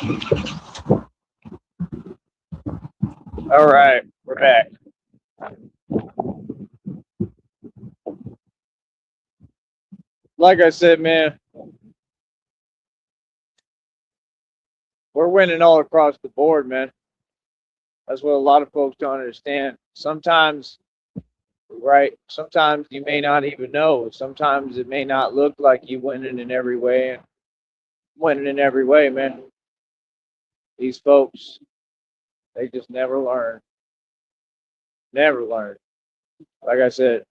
All right, we're back. Like I said, man, we're winning all across the board, man. That's what a lot of folks don't understand. Sometimes, right? Sometimes you may not even know. Sometimes it may not look like you winning in every way, and winning in every way, man. These folks, they just never learn. Never learn. Like I said,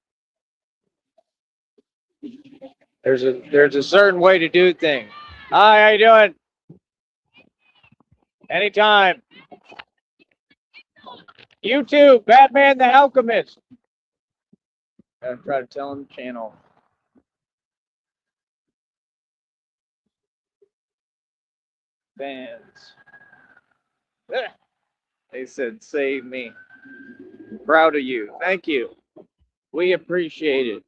there's a certain way to do things. Hi, how you doing? Anytime. You too, Batman the Alchemist. I try to tell him channel. Fans. They said, save me. Proud of you. Thank you. We appreciate it.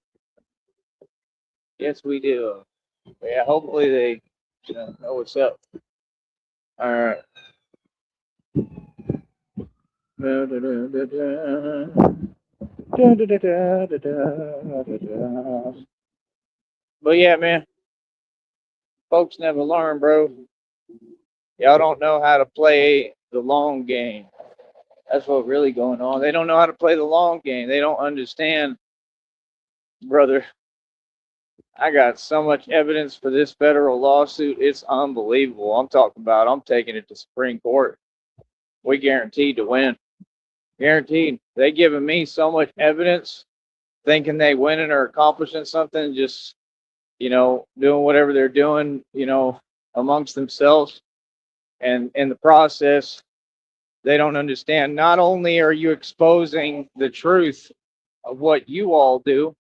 Yes, we do. Yeah, hopefully they know what's up. All right. But yeah, man, folks never learn, bro. Y'all don't know how to play the long game. That's what's really going on. They don't know how to play the long game. They don't understand, brother. I got so much evidence for this federal lawsuit. It's unbelievable. I'm talking about I'm taking it to Supreme Court. We guaranteed to win. Guaranteed. They giving me so much evidence, thinking they winning or accomplishing something, just doing whatever they're doing, amongst themselves. And in the process, they don't understand. Not only are you exposing the truth of what you all do,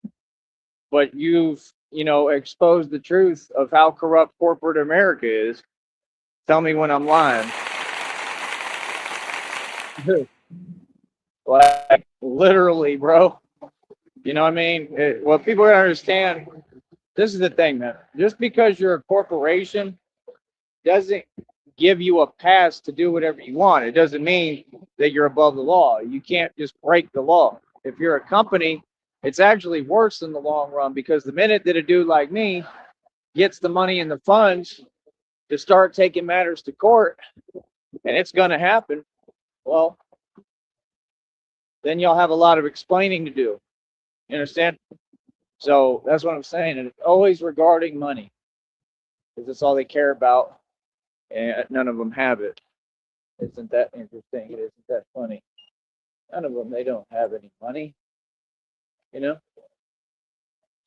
but you've, exposed the truth of how corrupt corporate America is. Tell me when I'm lying. Like, literally, bro. You know what I mean? Well, people gotta understand, this is the thing, man. Just because you're a corporation doesn't give you a pass to do whatever you want. It doesn't mean that you're above the law. You can't just break the law. If you're a company, it's actually worse in the long run, because the minute that a dude like me gets the money and the funds to start taking matters to court, and it's going to happen, well, then you'll have a lot of explaining to do. You understand? So that's what I'm saying. And it's always regarding money, because that's all they care about, and none of them have it. Isn't that interesting? It isn't that funny? None of them, they don't have any money. It's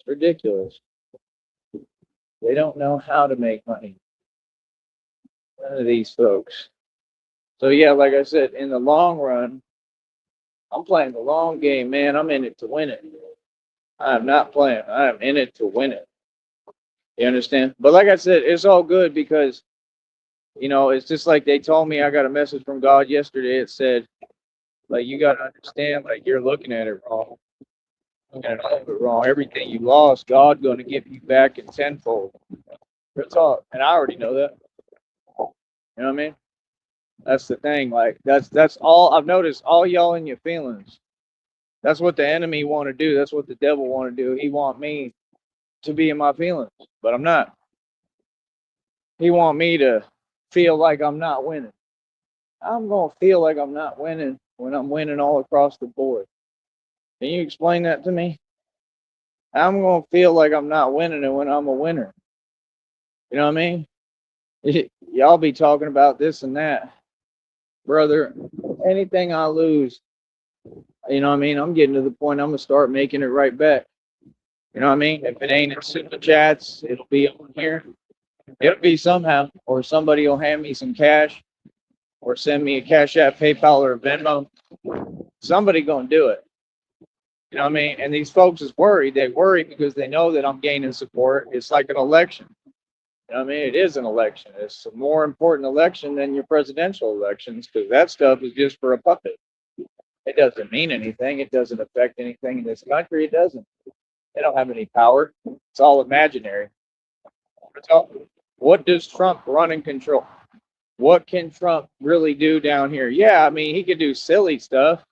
ridiculous. They don't know how to make money. None of these folks. So yeah, like I said, in the long run, I'm playing the long game, man. I'm in it to win it. I'm not playing. I am in it to win it. You understand? But like I said, it's all good, because it's just like they told me. I got a message from God yesterday. It said, like, you got to understand, like, you're looking at it wrong. Looking at all of it wrong. Everything you lost, God going to give you back in tenfold. That's all. And I already know that. You know what I mean? That's the thing. Like, that's all I've noticed. All y'all in your feelings. That's what the enemy want to do. That's what the devil want to do. He want me to be in my feelings, but I'm not. He want me to feel like I'm not winning. I'm gonna feel like I'm not winning when I'm winning all across the board. Can you explain that to me? I'm gonna feel like I'm not winning it when I'm a winner. You know what I mean? Y'all be talking about this and that, brother. Anything I lose, you know what I mean? I'm getting to the point I'm gonna start making it right back. You know what I mean? If it ain't in super chats, it'll be on here. It'll be somehow, or somebody will hand me some cash, or send me a Cash App, PayPal, or a Venmo. Somebody gonna do it. You know what I mean? And these folks is worried. They worry because they know that I'm gaining support. It's like an election. You know what I mean? It is an election. It's a more important election than your presidential elections, because that stuff is just for a puppet. It doesn't mean anything. It doesn't affect anything in this country. It doesn't. They don't have any power. It's all imaginary. What does Trump run and control? what can Trump really do down here? Yeah, I mean, he could do silly stuff.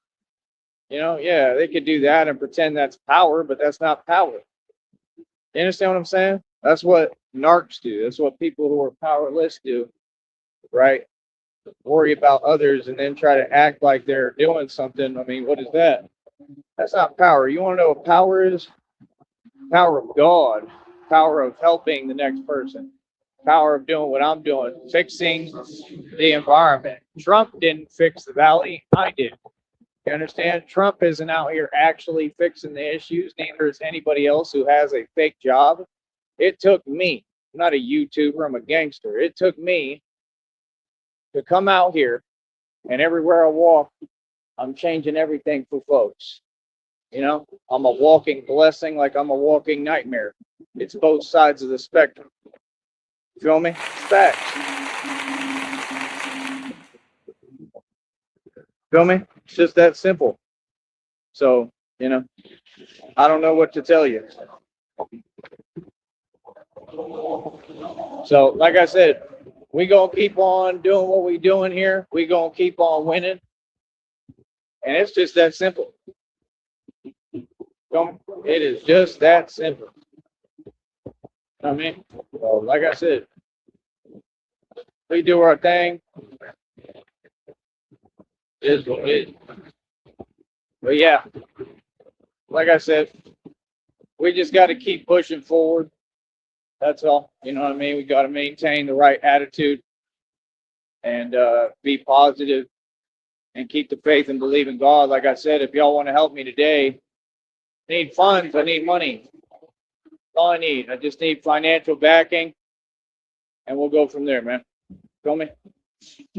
Yeah, they could do that and pretend that's power, but that's not power. You understand what I'm saying? That's what narcs do. That's what people who are powerless do, right? Worry about others and then try to act like they're doing something. I mean, what is that? That's not power. You want to know what power is? Power of God, power of helping the next person, power of doing what I'm doing, fixing the environment. Trump didn't fix the valley. I did. You understand? Trump isn't out here actually fixing the issues. Neither is anybody else who has a fake job. It took me. I'm not a YouTuber. I'm a gangster. It took me to come out here, and everywhere I walk, I'm changing everything for folks. I'm a walking blessing like I'm a walking nightmare. It's both sides of the spectrum. You feel me? Facts. Feel me? It's just that simple. So, I don't know what to tell you. So, like I said, we gonna keep on doing what we doing here. We gonna keep on winning. And it's just that simple. It is just that simple. I mean, well, like I said, we do our thing. Is what it is. But yeah, like I said, we just got to keep pushing forward. That's all. You know what I mean? We got to maintain the right attitude and be positive and keep the faith and believe in God. Like I said, if y'all want to help me today, I need funds. I need money. That's all I need. I just need financial backing, and we'll go from there, man. Feel me?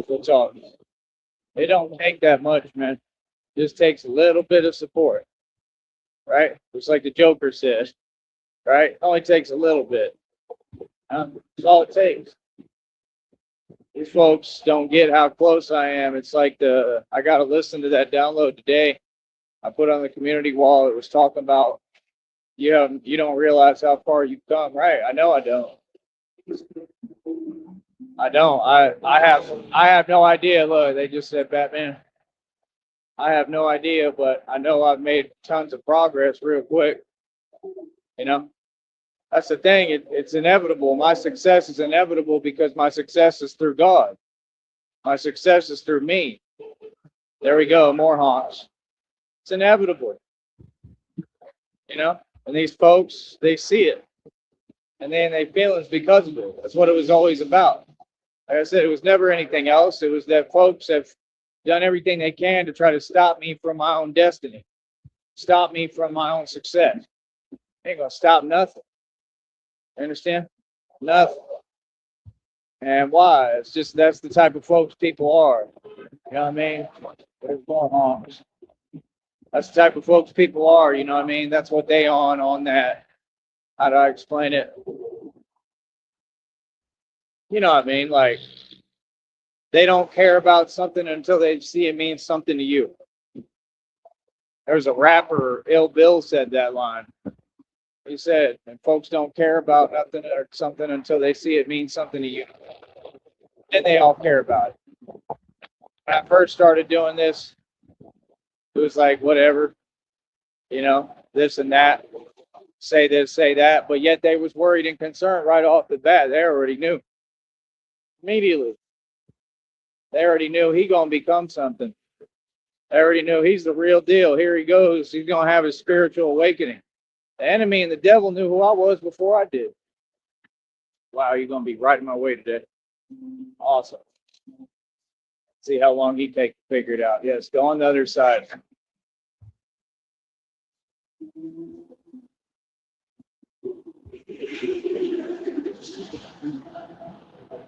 We'll talk. It don't take that much, man. It just takes a little bit of support, right? Just like the Joker says, right? It only takes a little bit. That's all it takes. These folks don't get how close I am. It's like I got to listen to that download today. I put on the community wall. It was talking about you don't realize how far you've come. Right? I know I don't. I don't. I have no idea. Look, they just said Batman. I have no idea, but I know I've made tons of progress real quick. That's the thing. It's inevitable. My success is inevitable because my success is through God. My success is through me. There we go. More honks. It's inevitable. And these folks, they see it. And then they feel it's because of it. That's what it was always about. Like I said, it was never anything else. It was that folks have done everything they can to try to stop me from my own destiny, stop me from my own success. Ain't gonna stop nothing. You understand? Nothing. And why? It's just that's the type of folks people are. You know what I mean? There's more honks. That's the type of folks people are. You know what I mean? That's what they on that. How do I explain it? You know what I mean? Like, they don't care about something until they see it means something to you. There's a rapper, Ill Bill, said that line. He said, and folks don't care about nothing or something until they see it means something to you. Then they all care about it. When I first started doing this, it was like, whatever, this and that, say this, say that, but yet they was worried and concerned right off the bat. They already knew. Immediately. They already knew he gonna become something. They already knew he's the real deal. Here he goes. He's gonna have his spiritual awakening. The enemy and the devil knew who I was before I did. Wow, you're gonna be right in my way today. Awesome. See how long he takes to figure it out. Yes, go on the other side.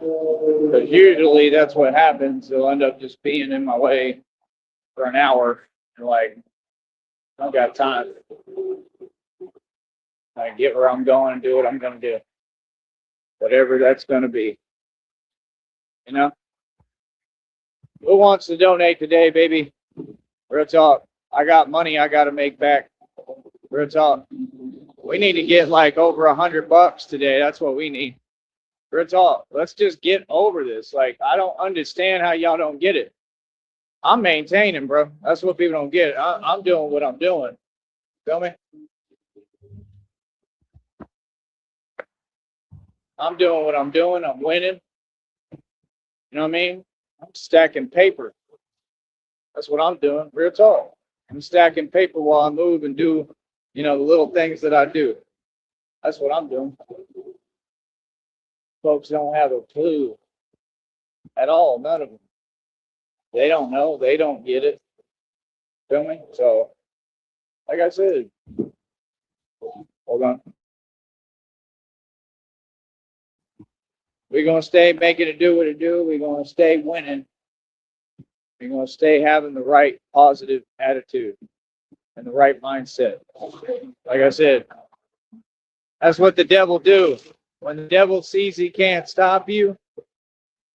Because usually that's what happens. They'll end up just being in my way for an hour. And like, I don't got time. I get where I'm going and do what I'm going to do. Whatever that's going to be. Who wants to donate today, baby? Real talk. I got money I got to make back. Real talk. We need to get like over $100 today. That's what we need. Real talk. Let's just get over this. Like, I don't understand how y'all don't get it. I'm maintaining, bro. That's what people don't get. I'm doing what I'm doing. Feel me? I'm doing what I'm doing. I'm winning. You know what I mean? I'm stacking paper. That's what I'm doing. Real talk. I'm stacking paper while I move and do, the little things that I do. That's what I'm doing. Folks don't have a clue at all. None of them. They don't know. They don't get it. Feel me? So, like I said, hold on. We're going to stay making it do what it do. We're going to stay winning. We're going to stay having the right positive attitude and the right mindset. Like I said, that's what the devil do. When the devil sees he can't stop you,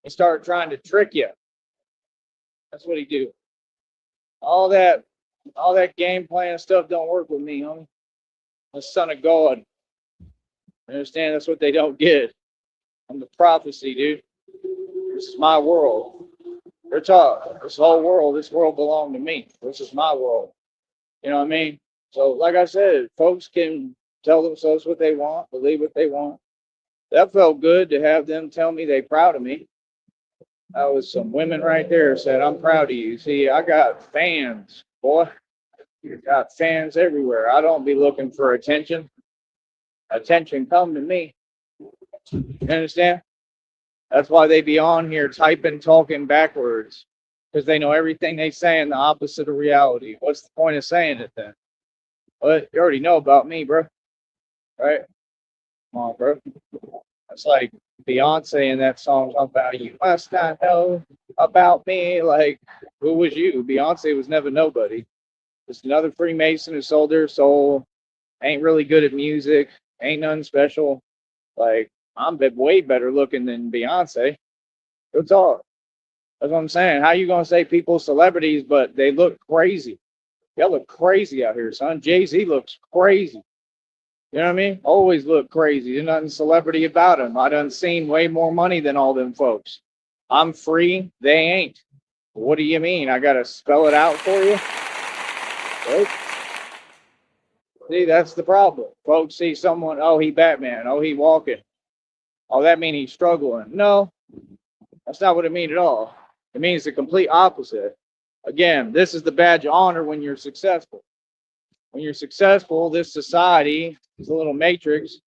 he start trying to trick you. That's what he do. All that game plan stuff don't work with me, homie. I'm the son of God. Understand? That's what they don't get. I'm the prophecy, dude. This is my world. They're talking. This whole world, this world belonged to me. This is my world. You know what I mean? So, like I said, folks can tell themselves what they want, believe what they want. That felt good to have them tell me they proud of me. That was some women right there said, I'm proud of you. See, I got fans, boy. You got fans everywhere. I don't be looking for attention. Attention come to me. You understand? That's why they be on here typing, talking backwards. Because they know everything they saying the opposite of reality. What's the point of saying it then? Well, you already know about me, bro. Right? Come on, bro. That's like Beyonce in that song about you must not know about me. Like, who was you? Beyonce was never nobody. Just another Freemason who sold their soul. Ain't really good at music. Ain't nothing special. Like, I'm way better looking than Beyonce. Good talk. That's what I'm saying. How you gonna say people celebrities, but they look crazy? Y'all look crazy out here, son. Jay-Z looks crazy. You know what I mean? Always look crazy. There's nothing celebrity about him. I done seen way more money than all them folks. I'm free. They ain't. What do you mean? I gotta spell it out for you? Right? See, that's the problem. Folks see someone, oh, he Batman. Oh, he walking. Oh, that mean he's struggling. No, that's not what it means at all. It means the complete opposite. Again, this is the badge of honor when you're successful. When you're successful, this society is a little matrix,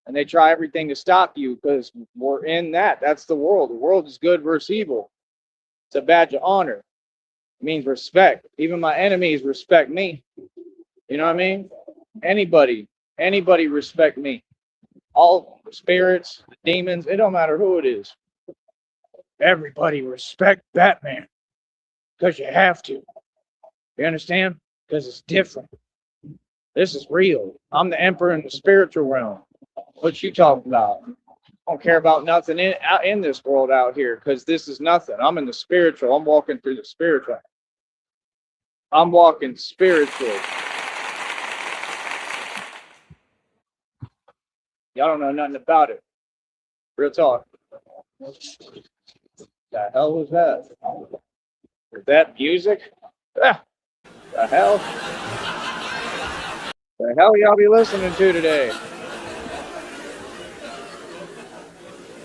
and they try everything to stop you because we're in that. That's the world. The world is good versus evil. It's a badge of honor. It means respect. Even my enemies respect me. You know what I mean? Anybody respect me. All spirits, demons, it don't matter who it is. Everybody respect Batman because you have to. You understand? Because it's different. This is real. I'm the emperor in the spiritual realm. What you talking about? I don't care about nothing in this world out here because this is nothing. I'm in the spiritual. I'm walking through the spiritual. I'm walking spiritual. Y'all don't know nothing about it. Real talk. The hell was that? Is that music? Ah, the hell? The hell y'all be listening to today?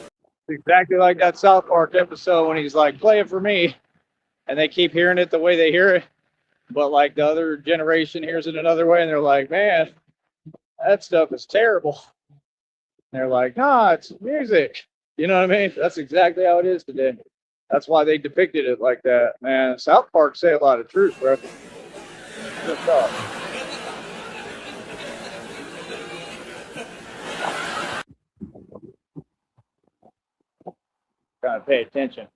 It's exactly like that South Park episode when he's like, play it for me. And they keep hearing it the way they hear it. But like the other generation hears it another way. And they're like, man, that stuff is terrible. And they're like, nah, it's music. You know what I mean? That's exactly how it is today. That's why they depicted it like that. Man, South Park say a lot of truth, bro. Good stuff. Gotta pay attention.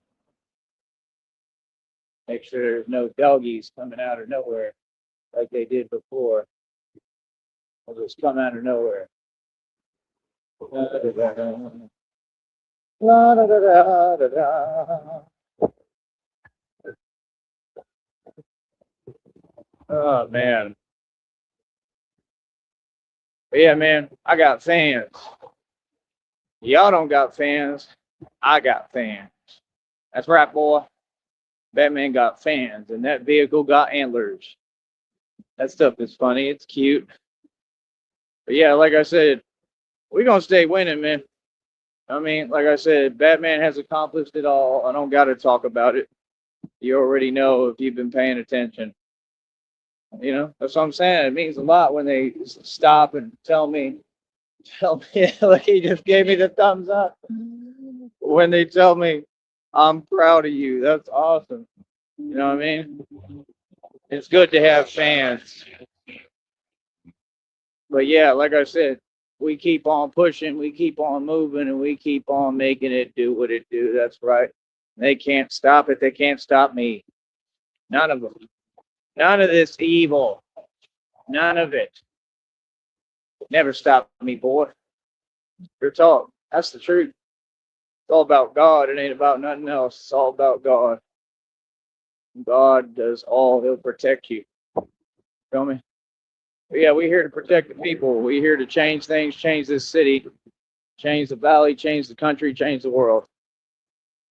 Make sure there's no doggies coming out of nowhere like they did before. They'll just come out of nowhere. La, da, da, da, da, da. Oh man. But yeah, man, I got fans. Y'all don't got fans. I got fans. That's right, boy. Batman got fans, and that vehicle got antlers. That stuff is funny. It's cute. But yeah, like I said, we're gonna stay winning, man. I mean, like I said, Batman has accomplished it all. I don't gotta talk about it. You already know if you've been paying attention. You know, that's what I'm saying. It means a lot when they stop and tell me, like he just gave me the thumbs up. When they tell me, I'm proud of you. That's awesome. You know what I mean? It's good to have fans. But yeah, like I said, we keep on pushing, we keep on moving, and we keep on making it do what it do. That's right. They can't stop it. They can't stop me. None of them. None of this evil. None of it. Never stop me, boy. Your talk. That's the truth. It's all about God. It ain't about nothing else. It's all about God. God does all. He'll protect you. Feel me? But yeah, we're here to protect the people. We're here to change things, change this city, change the valley, change the country, change the world.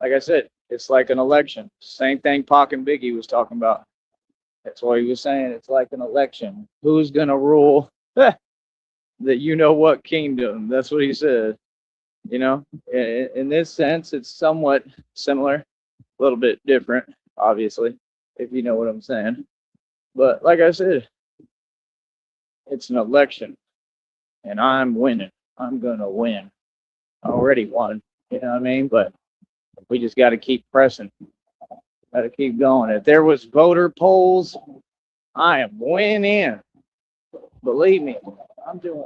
Like I said, it's like an election. Same thing Pac and Biggie was talking about. That's what he was saying. It's like an election. Who's gonna rule the you know what kingdom? That's what he said. You know, in this sense, it's somewhat similar, a little bit different, obviously, if you know what I'm saying. But like I said, it's an election, and I'm winning. I'm gonna win. I already won. You know what I mean? But we just got to keep pressing. Got to keep going. If there was voter polls, I am winning. Believe me, I'm doing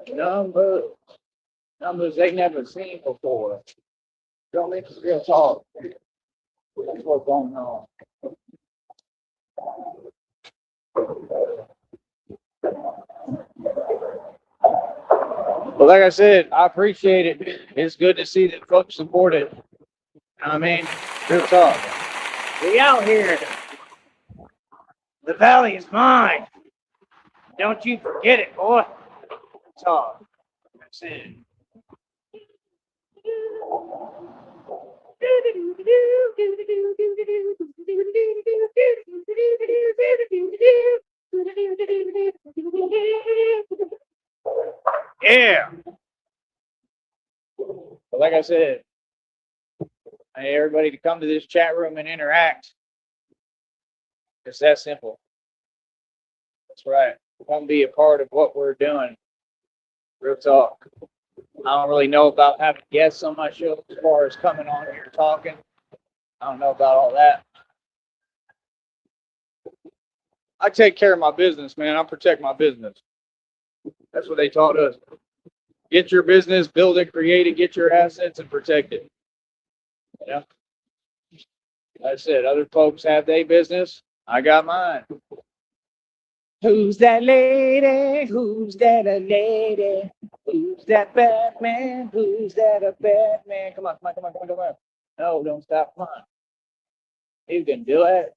numbers they never seen before. Don't make us real talk. That's what's going on. But like I said, I appreciate it. It's good to see that folks support it. I mean, real talk. We out here. The valley is mine. Don't you forget it, boy. Talk. That's it. Yeah. But like I said, I need everybody to come to this chat room and interact. It's that simple. That's right. Come be a part of what we're doing. Real talk. I don't really know about having guests on my show as far as coming on here talking. I don't know about all that. I take care of my business, man. I protect my business. That's what they taught us. Get your business, build it, create it, get your assets, and protect it. You know? That's it. Other folks have their business. I got mine. Who's that lady? Who's that a lady? Who's that Batman? Who's that a Batman? Come on, come on, come on, come on, come on. No, don't stop. Come on. You can do it.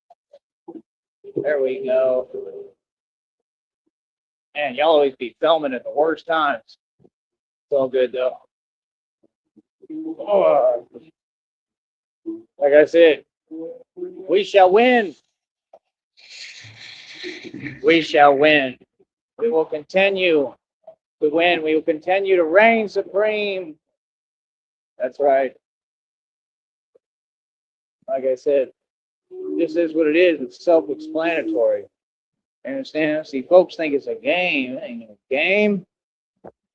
There we go. Man, y'all always be filming at the worst times. It's all good though. Oh, like I said, we shall win. We shall win. We will continue to win. We will continue to reign supreme. That's right. Like I said, this is what it is. It's self-explanatory. Understand? See, folks think it's a game. It ain't no game.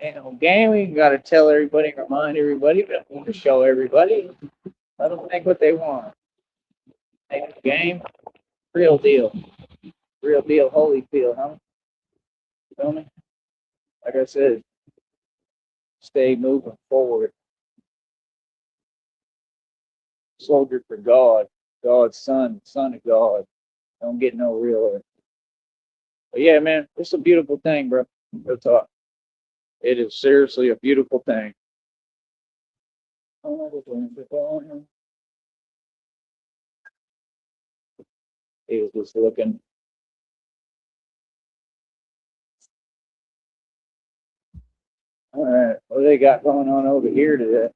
Ain't no game. We got to tell everybody, remind everybody, but we want to show everybody. Let them think what they want. Ain't no game. Real deal. Real deal. Holyfield, huh? Feel me? Like I said, stay moving forward. Soldier for God. God's son. Son of God. Don't get no realer. But yeah, man, it's a beautiful thing, bro. Real talk. It is seriously a beautiful thing. He was just looking. All right, what do they got going on over here today?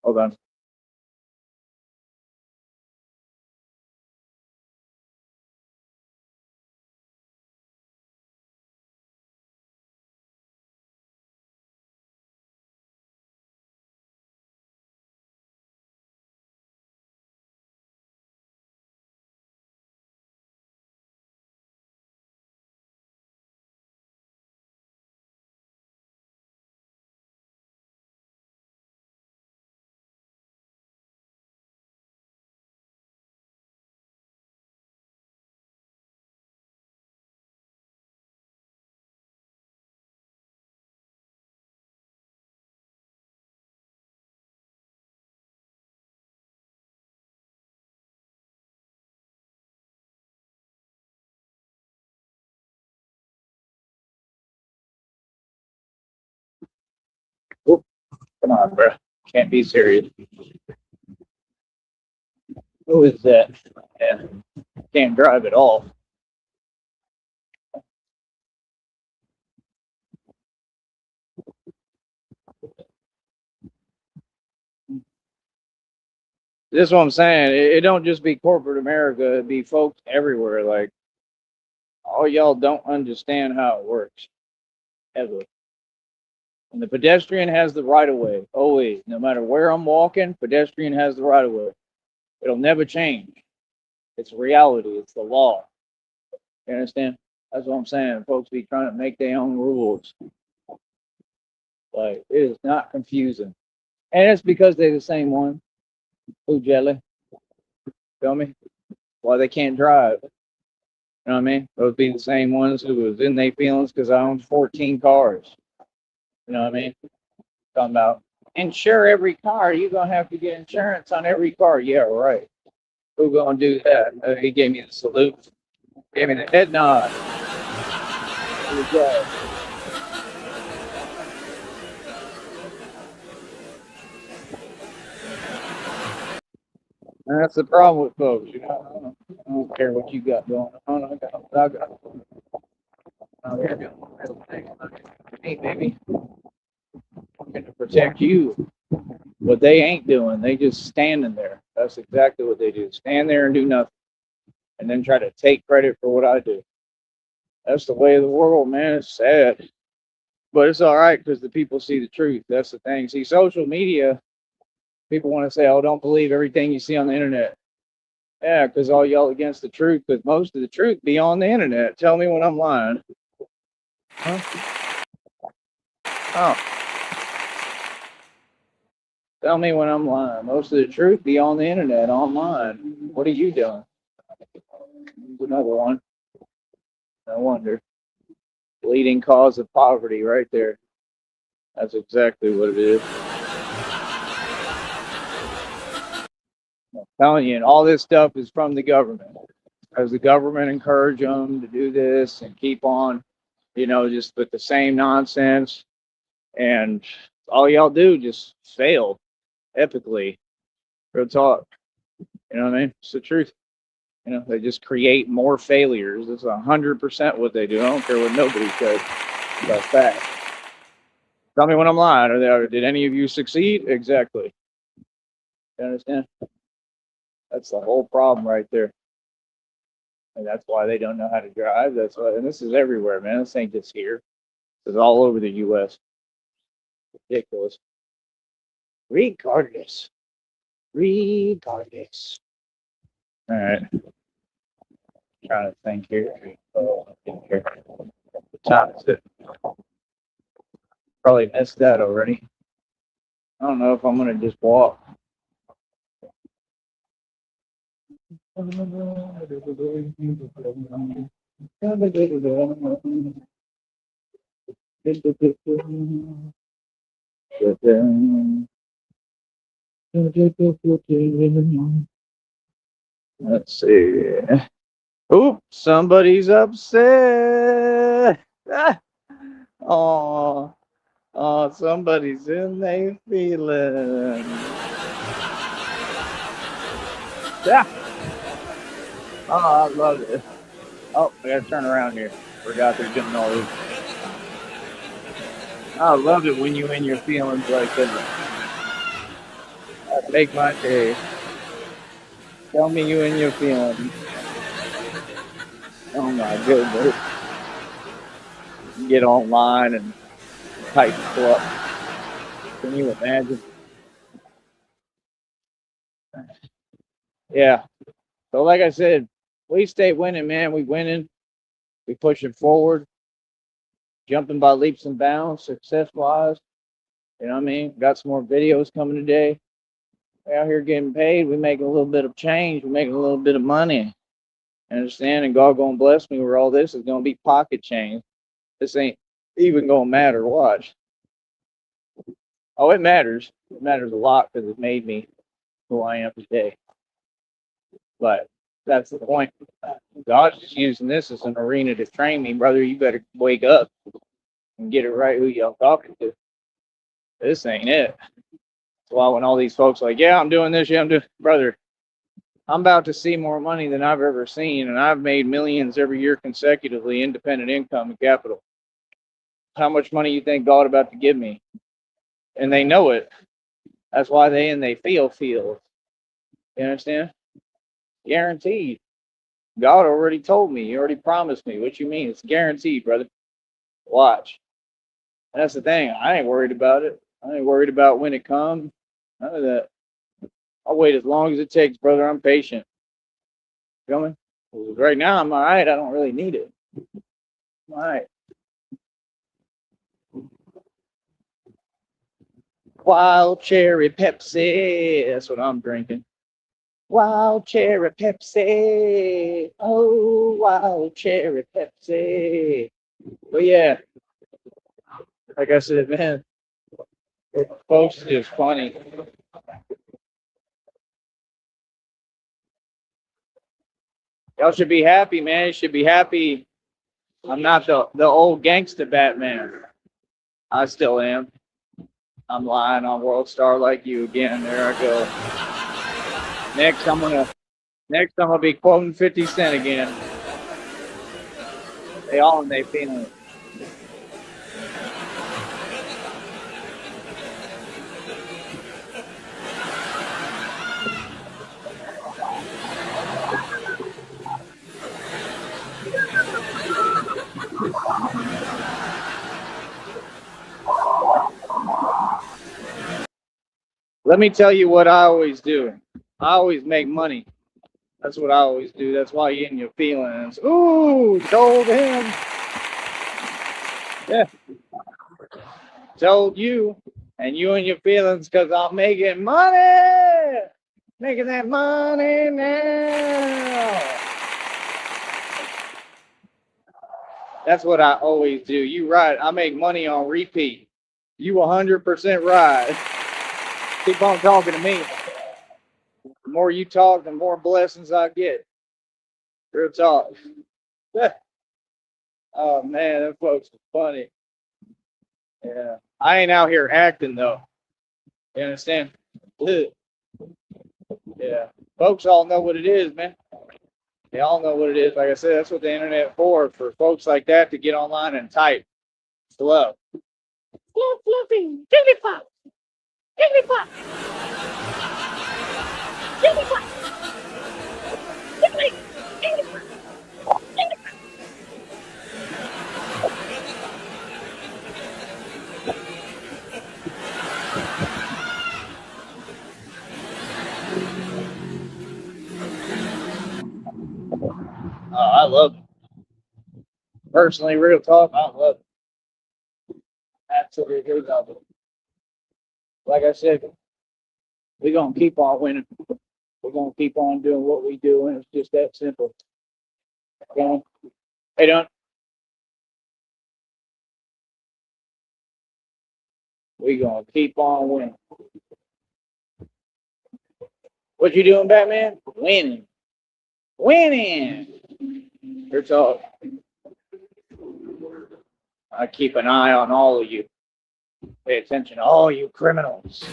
Hold on. Whoop, come on, bro. Can't be serious. Who is that? Yeah, can't drive at all. This is what I'm saying. It don't just be corporate America. It be folks everywhere. Like, all y'all don't understand how it works ever. And the pedestrian has the right of way. Always, no matter where I'm walking, pedestrian has the right of way. It'll never change. It's reality. It's the law. You understand? That's what I'm saying. Folks be trying to make their own rules. Like, it is not confusing. And it's because they're the same one. Who, jelly? Feel me? Why they can't drive. You know what I mean? Those be the same ones who was in their feelings because I own 14 cars. You know what I mean? Talking about insure every car. You're going to have to get insurance on every car. Yeah, right. Who going to do that? He gave me the salute. Gave me the head nod. Here we go. And that's the problem with folks. You know, I don't care what you got going on. I got what I got. I'm here doing the real thing. Hey, baby. I'm going to protect you. What they ain't doing, they just standing there. That's exactly what they do. Stand there and do nothing. And then try to take credit for what I do. That's the way of the world, man. It's sad. But it's all right because the people see the truth. That's the thing. See, social media, people want to say, oh, don't believe everything you see on the internet. Yeah, because all y'all against the truth, but most of the truth be on the internet. Tell me when I'm lying. Huh? Oh, tell me when I'm lying. Most of the truth be on the internet, online. What are you doing? Another one. No wonder. Leading cause of poverty right there. That's exactly what it is. I'm telling you, and all this stuff is from the government. As the government encourage them to do this and keep on, just with the same nonsense. And all y'all do just fail epically. Real talk. You know what I mean? It's the truth. They just create more failures. It's 100% what they do. I don't care what nobody says about that. Tell me when I'm lying. Did any of you succeed? Exactly. You understand? That's the whole problem right there. And that's why they don't know how to drive. That's why, and this is everywhere, man. This ain't just here. This is all over the U.S. Ridiculous. Regardless. All right. Trying to think here. What time is it? Probably missed that already. I don't know if I'm gonna just walk. Let's see. Oop, somebody's upset. Oh, somebody's in their feelings. Yeah. Oh, I love it. Oh, I gotta turn around here. Forgot they're doing all this. I love it when you in your feelings like that. Make my day. Tell me you in your feelings. Oh my goodness. Get online and type people up. Can you imagine? Yeah. So like I said, we stay winning, man. We winning. We pushing forward, jumping by leaps and bounds, success wise. You know what I mean? Got some more videos coming today. We out here getting paid. We making a little bit of change. We making a little bit of money. Understand? And God gonna bless me where all this is gonna be pocket change. This ain't even gonna matter. Watch. Oh, it matters. It matters a lot because it made me who I am today. But that's the point. God's just using this as an arena to train me, brother. You better wake up and get it right who y'all talking to. This ain't it. That's why when all these folks are like, yeah, I'm doing this, yeah, I'm doing, brother, I'm about to see more money than I've ever seen, and I've made millions every year consecutively, independent income and capital. How much money you think God about to give me? And they know it. That's why they feel. You understand? Guaranteed. God already told me. He already promised me. What you mean? It's guaranteed, brother. Watch. And that's the thing. I ain't worried about it. I ain't worried about when it comes. None of that. I'll wait as long as it takes, brother. I'm patient. Coming. Right now, I'm all right. I don't really need it. I'm all right. Wild cherry Pepsi. That's what I'm drinking. Wild cherry Pepsi. Oh, wild cherry Pepsi. But yeah, like I said, man, folks is just funny. Y'all should be happy, man. You should be happy. I'm not the old gangster Batman. I still am. I'm lying on World Star like you again. There I go. Next I'm gonna be quoting 50 Cent again. They all in their feelings. Let me tell you what I always do. I always make money. That's what I always do. That's why you're in your feelings. Ooh, told him. Yeah, told you. And you in your feelings because I'm making money. Making that money now. That's what I always do. You right. I make money on repeat. You 100% right. Keep on talking to me. The more you talk, the more blessings I get. Real talk. Oh man, that folks are funny. Yeah. I ain't out here acting though. You understand? Yeah. Folks all know what it is, man. They all know what it is. Like I said, that's what the internet for folks like that to get online and type. Slow. Slow, fluffy, jigglypuff, jigglypuff, jigglypuff, jiggly, jigglypuff, jigglypuff. Oh, I love it. Personally, real talk, I love it. Absolutely love it. Like I said, we're gonna keep on winning. We're gonna keep on doing what we do, and it's just that simple. Okay? Hey, don't. We're gonna keep on winning. What you doing, Batman? Winning. Winning. It's all. I keep an eye on all of you. Pay attention to all you criminals.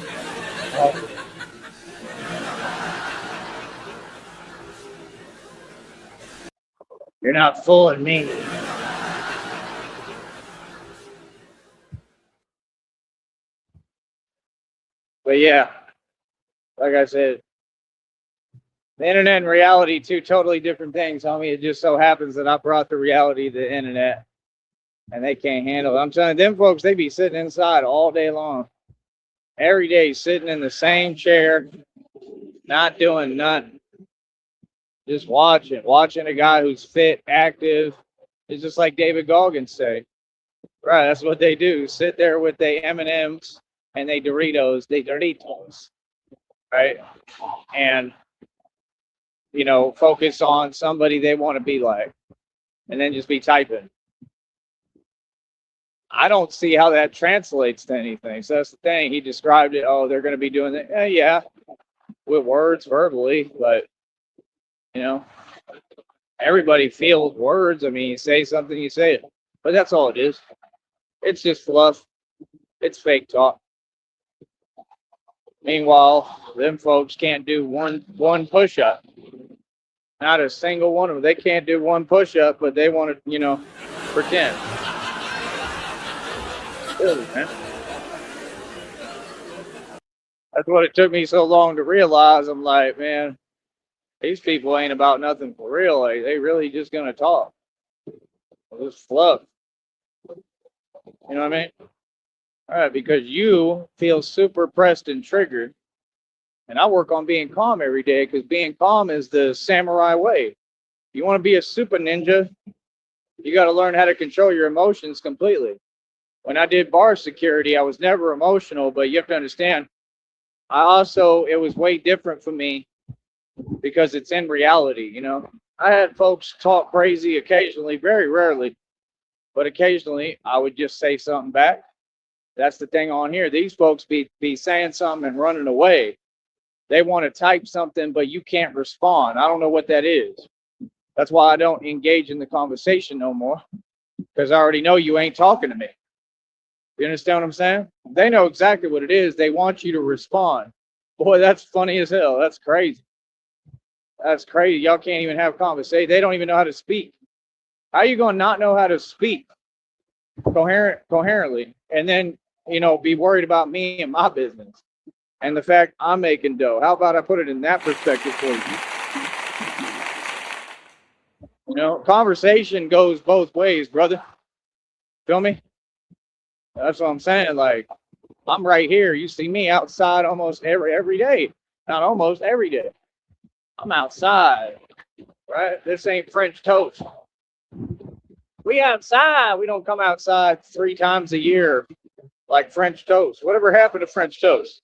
You're not fooling me. But yeah, like I said, the internet and reality, two totally different things, homie. It just so happens that I brought the reality to the internet and they can't handle it. I'm telling you, them folks, they be sitting inside all day long. Every day sitting in the same chair, not doing nothing. Just watching a guy who's fit, active. It's just like David Goggins say. Right, that's what they do. Sit there with their M&Ms and they Doritos, right? And focus on somebody they want to be like, and then just be typing. I don't see how that translates to anything. So that's the thing. He described it. Oh, they're going to be doing that. Yeah, with words, verbally, but everybody feels words. I mean, you say something, you say it, but that's all it is. It's just fluff. It's fake talk. Meanwhile, them folks can't do one push-up. Not a single one of them. They can't do one push-up, but they want to, pretend. Really, man. That's what it took me so long to realize. I'm like, man, these people ain't about nothing for real. Like, they really just gonna talk. Just fluff. You know what I mean? All right, because you feel super pressed and triggered. And I work on being calm every day because being calm is the samurai way. You want to be a super ninja, you got to learn how to control your emotions completely. When I did bar security, I was never emotional, but you have to understand, it was way different for me because it's in reality. I had folks talk crazy occasionally, very rarely, but occasionally I would just say something back. That's the thing on here. These folks be saying something and running away. They want to type something, but you can't respond. I don't know what that is. That's why I don't engage in the conversation no more, because I already know you ain't talking to me. You understand what I'm saying? They know exactly what it is. They want you to respond. Boy, that's funny as hell. That's crazy. That's crazy. Y'all can't even have conversation. They don't even know how to speak. How are you going to not know how to speak coherently and then, be worried about me and my business and the fact I'm making dough? How about I put it in that perspective for you? Conversation goes both ways, brother. Feel me? That's what I'm saying. Like, I'm right here. You see me outside almost every day. Not almost every day. I'm outside, right? This ain't French toast. We outside. We don't come outside 3 times a year like French toast. Whatever happened to French toast?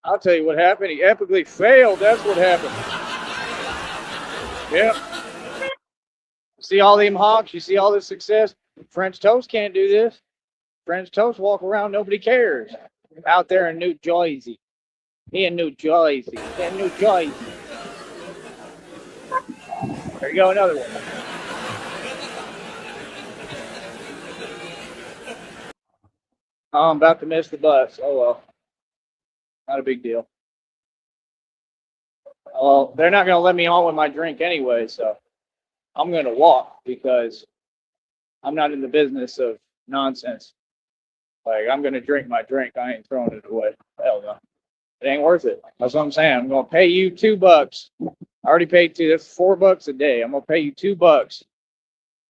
I'll tell you what happened. He epically failed. That's what happened. Yeah. See all them hawks? You see all this success? French toast can't do this. French toast walk around, nobody cares. Out there in New Jersey. He in New Jersey. In New Jersey. There you go, another one. Oh, I'm about to miss the bus. Oh well. Not a big deal. Well, they're not going to let me on with my drink anyway, so I'm going to walk because I'm not in the business of nonsense. Like, I'm going to drink my drink. I ain't throwing it away. Hell no. It ain't worth it. That's what I'm saying. I'm going to pay you $2. I already paid 2. That's $4 a day. I'm going to pay you $2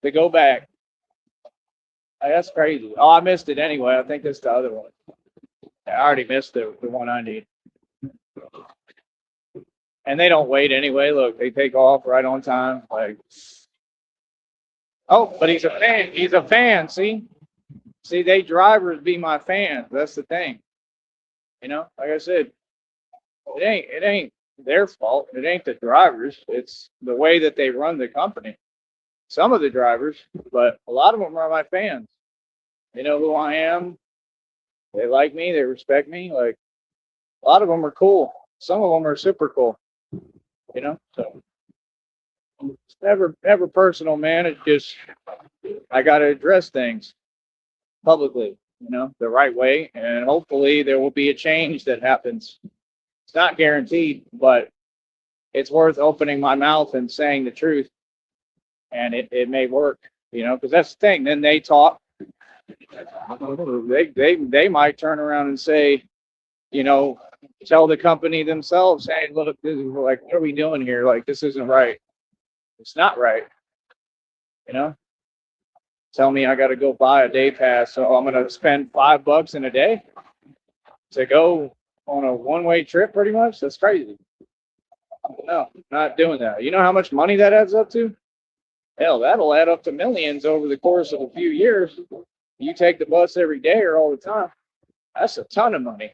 to go back. That's crazy. Oh, I missed it anyway. I think that's the other one. I already missed the one I need. And they don't wait anyway. Look, they take off right on time. Like, oh, but he's a fan. He's a fan. See, they drivers be my fans. That's the thing. Like I said, it ain't their fault. It ain't the drivers. It's the way that they run the company. Some of the drivers, but a lot of them are my fans. They know who I am. They like me. They respect me. Like, a lot of them are cool. Some of them are super cool. So it's never personal, man. It's just I got to address things publicly, the right way, and hopefully there will be a change that happens. It's not guaranteed, but it's worth opening my mouth and saying the truth and it may work, because that's the thing. Then they talk. They might turn around and say, you know, tell the company themselves, hey, look, this is like, what are we doing here? Like, this isn't right. It's not right. You know, tell me I got to go buy a day pass, so I'm going to spend $5 in a day to go on a one-way trip, pretty much. That's crazy. No, not doing that. You know how much money that adds up to? Hell, that'll add up to millions over the course of a few years. You take the bus every day or all the time. That's a ton of money.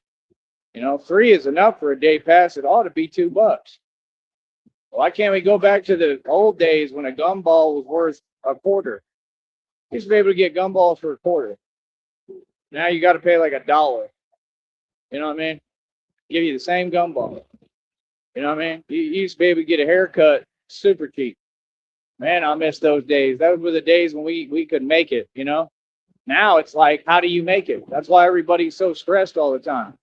$3 is enough for a day pass. It ought to be $2. Why can't we go back to the old days when a gumball was worth a quarter? You used to be able to get gumballs for a quarter. Now you got to pay like $1. You know what I mean? Give you the same gumball. You know what I mean? You used to be able to get a haircut super cheap. Man, I miss those days. Those were the days when we could make it, Now it's like, how do you make it? That's why everybody's so stressed all the time.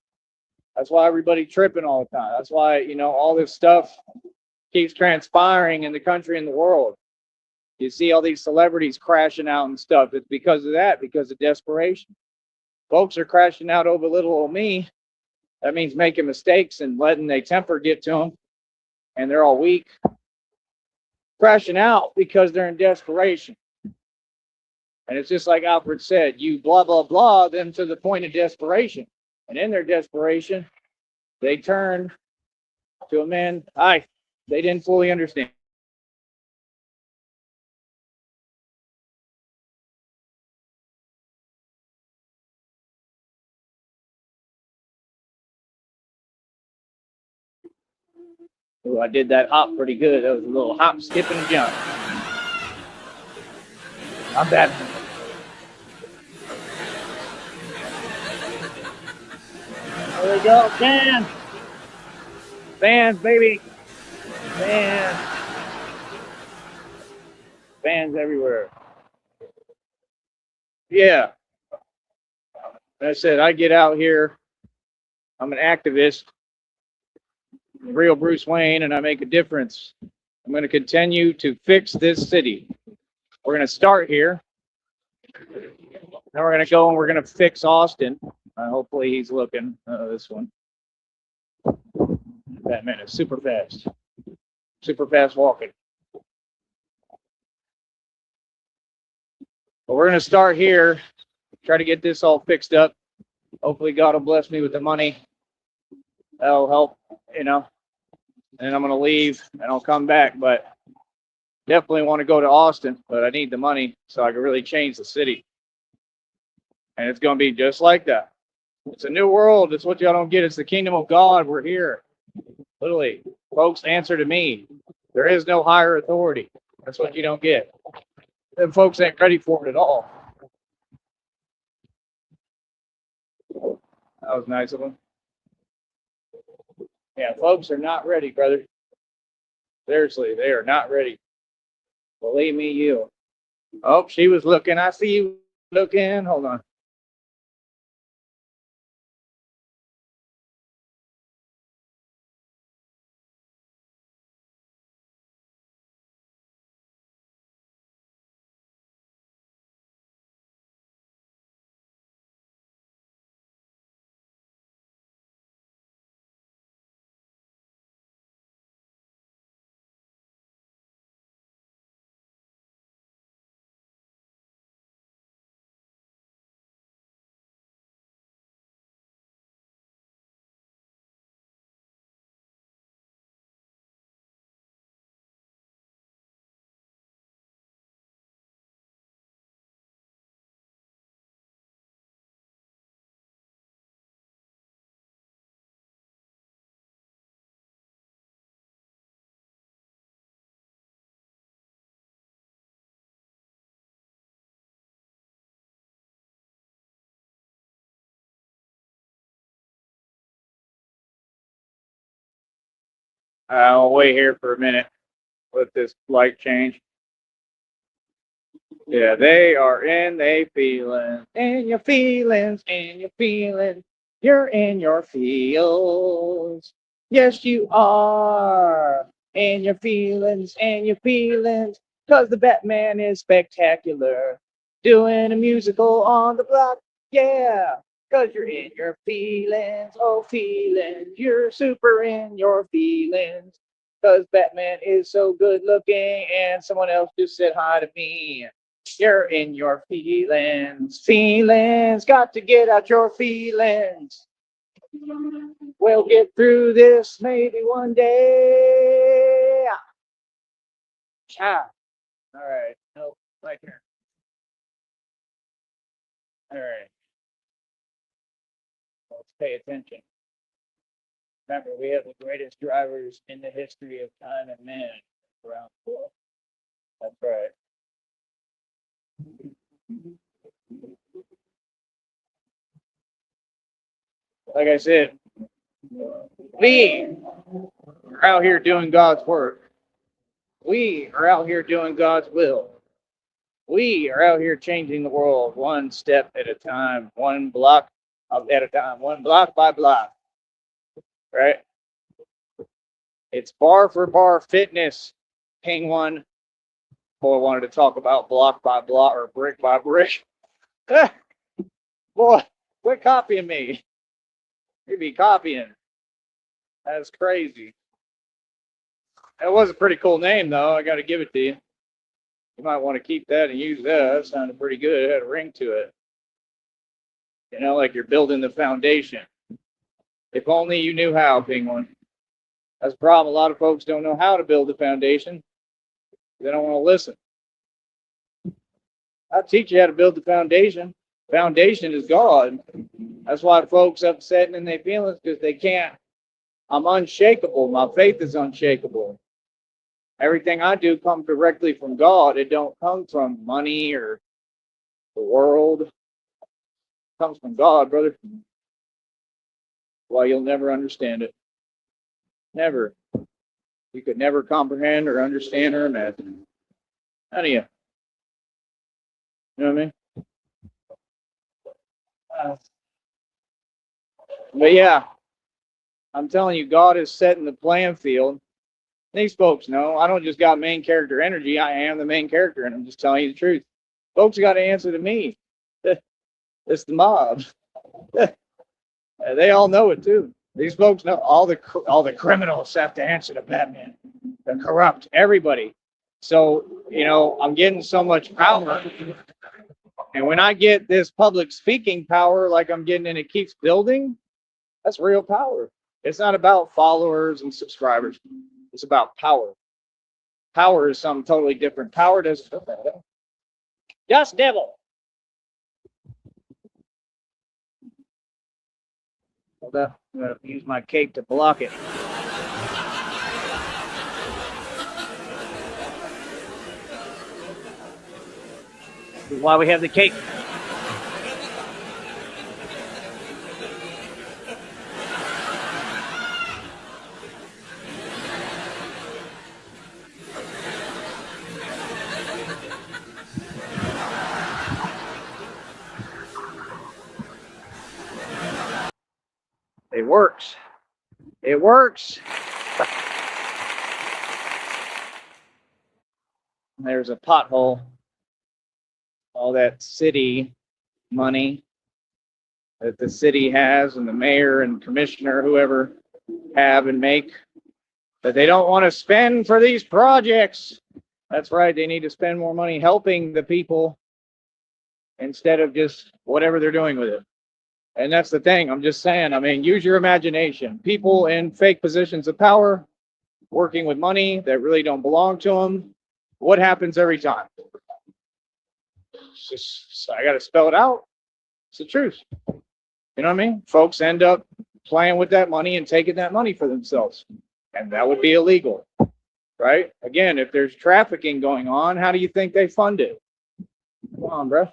That's why everybody's tripping all the time. That's why, all this stuff keeps transpiring in the country and the world. You see all these celebrities crashing out and stuff. It's because of that, because of desperation. Folks are crashing out over little old me. That means making mistakes and letting their temper get to them. And they're all weak. Crashing out because they're in desperation. And it's just like Alfred said, you blah, blah, blah them to the point of desperation. And in their desperation, they turn to a man they didn't fully understand. Ooh, I did that hop pretty good. That was a little hop, skip, and jump. Not bad. There we go. Fans. Fans, baby. Fans. Fans everywhere. Yeah. I said, I get out here. I'm an activist, real Bruce Wayne, and I make a difference. I'm going to continue to fix this city. We're going to start here. Then we're going to go and we're going to fix Austin. Hopefully he's looking. This one. Batman is super fast. Super fast walking. But we're going to start here. Try to get this all fixed up. Hopefully God will bless me with the money. That'll help, And I'm going to leave and I'll come back. But definitely want to go to Austin. But I need the money so I can really change the city. And it's going to be just like that. It's a new world. It's what y'all don't get. It's the kingdom of God. We're here. Literally, folks, answer to me. There is no higher authority. That's what you don't get. Them folks ain't ready for it at all. That was nice of them. Yeah, folks are not ready, brother. Seriously, they are not ready. Believe me, you. Oh, she was looking. I see you looking. Hold on. I'll wait here for a minute. Let this light change. Yeah, they are in they feeling, in your feelings, in your feelings. You're in your feels. Yes, you are. In your feelings, in your feelings. 'Cause the Batman is spectacular. Doing a musical on the block, yeah. 'Cause you're in your feelings, oh feelings. You're super in your feelings. 'Cause Batman is so good looking and someone else just said hi to me. You're in your feelings, feelings. Got to get out your feelings. We'll get through this maybe one day. Ah. All right. Nope. Right here. All right. Let's pay attention. Remember, we have the greatest drivers in the history of time and man around the world. That's right. Like I said, we are out here doing God's work. We are out here doing God's will. We are out here changing the world one step at a time, one block at a time, one block by block, right? It's bar for bar fitness. King one. Boy wanted to talk about block by block or brick by brick. Boy, quit copying me. You be copying. That's crazy. That was a pretty cool name, though. I got to give it to you. You might want to keep that and use that. That sounded pretty good. It had a ring to it. You know, like you're building the foundation. If only you knew how, Penguin. That's the problem. A lot of folks don't know how to build the foundation. They don't want to listen. I'll teach you how to build the foundation. Foundation is God. That's why folks upset in their feelings because they can't. I'm unshakable. My faith is unshakable. Everything I do comes directly from God. It don't come from money or the world. It comes from God, brother. Well, you'll never understand it. Never. You could never comprehend or understand or imagine. None of you. You know what I mean? But yeah, I'm telling you, God is setting the playing field. These folks know I don't just got main character energy. I am the main character, and I'm just telling you the truth. Folks got to answer to me. It's the mob. They all know it too. These folks know all the criminals have to answer to Batman. The corrupt, everybody. So I'm getting so much power, and when I get this public speaking power, like I'm getting, and it keeps building, that's real power. It's not about followers and subscribers. It's about power. Power is something totally different. Power does just devil. Hold up. I'm gonna use my cape to block it. This is why we have the cape. It works. It works. There's a pothole. All that city money that the city has and the mayor and commissioner, whoever, have and make, that they don't want to spend for these projects. That's right. They need to spend more money helping the people instead of just whatever they're doing with it. And that's the thing. I'm just saying, use your imagination. People in fake positions of power, working with money that really don't belong to them. What happens every time? I got to spell it out. It's the truth. You know what I mean? Folks end up playing with that money and taking that money for themselves. And that would be illegal, right? Again, if there's trafficking going on, how do you think they fund it? Come on, bro.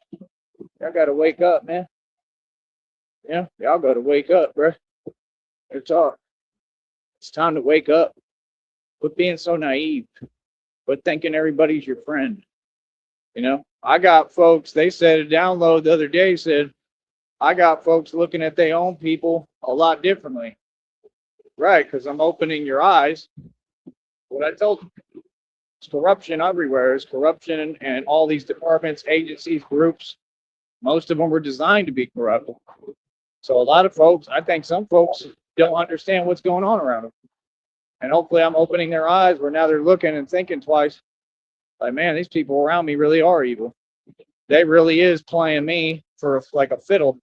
Y'all got to wake up, man. Yeah, y'all got to wake up, bro. It's all. It's time to wake up. Quit being so naive. Quit thinking everybody's your friend. I got folks, they said a download the other day said, I got folks looking at their own people a lot differently. Right, because I'm opening your eyes. What I told you. It's corruption everywhere. It's corruption and all these departments, agencies, groups. Most of them were designed to be corrupt. So a lot of folks, I think some folks don't understand what's going on around them. And hopefully I'm opening their eyes where now they're looking and thinking twice. Like, man, these people around me really are evil. They really is playing me for like a fiddle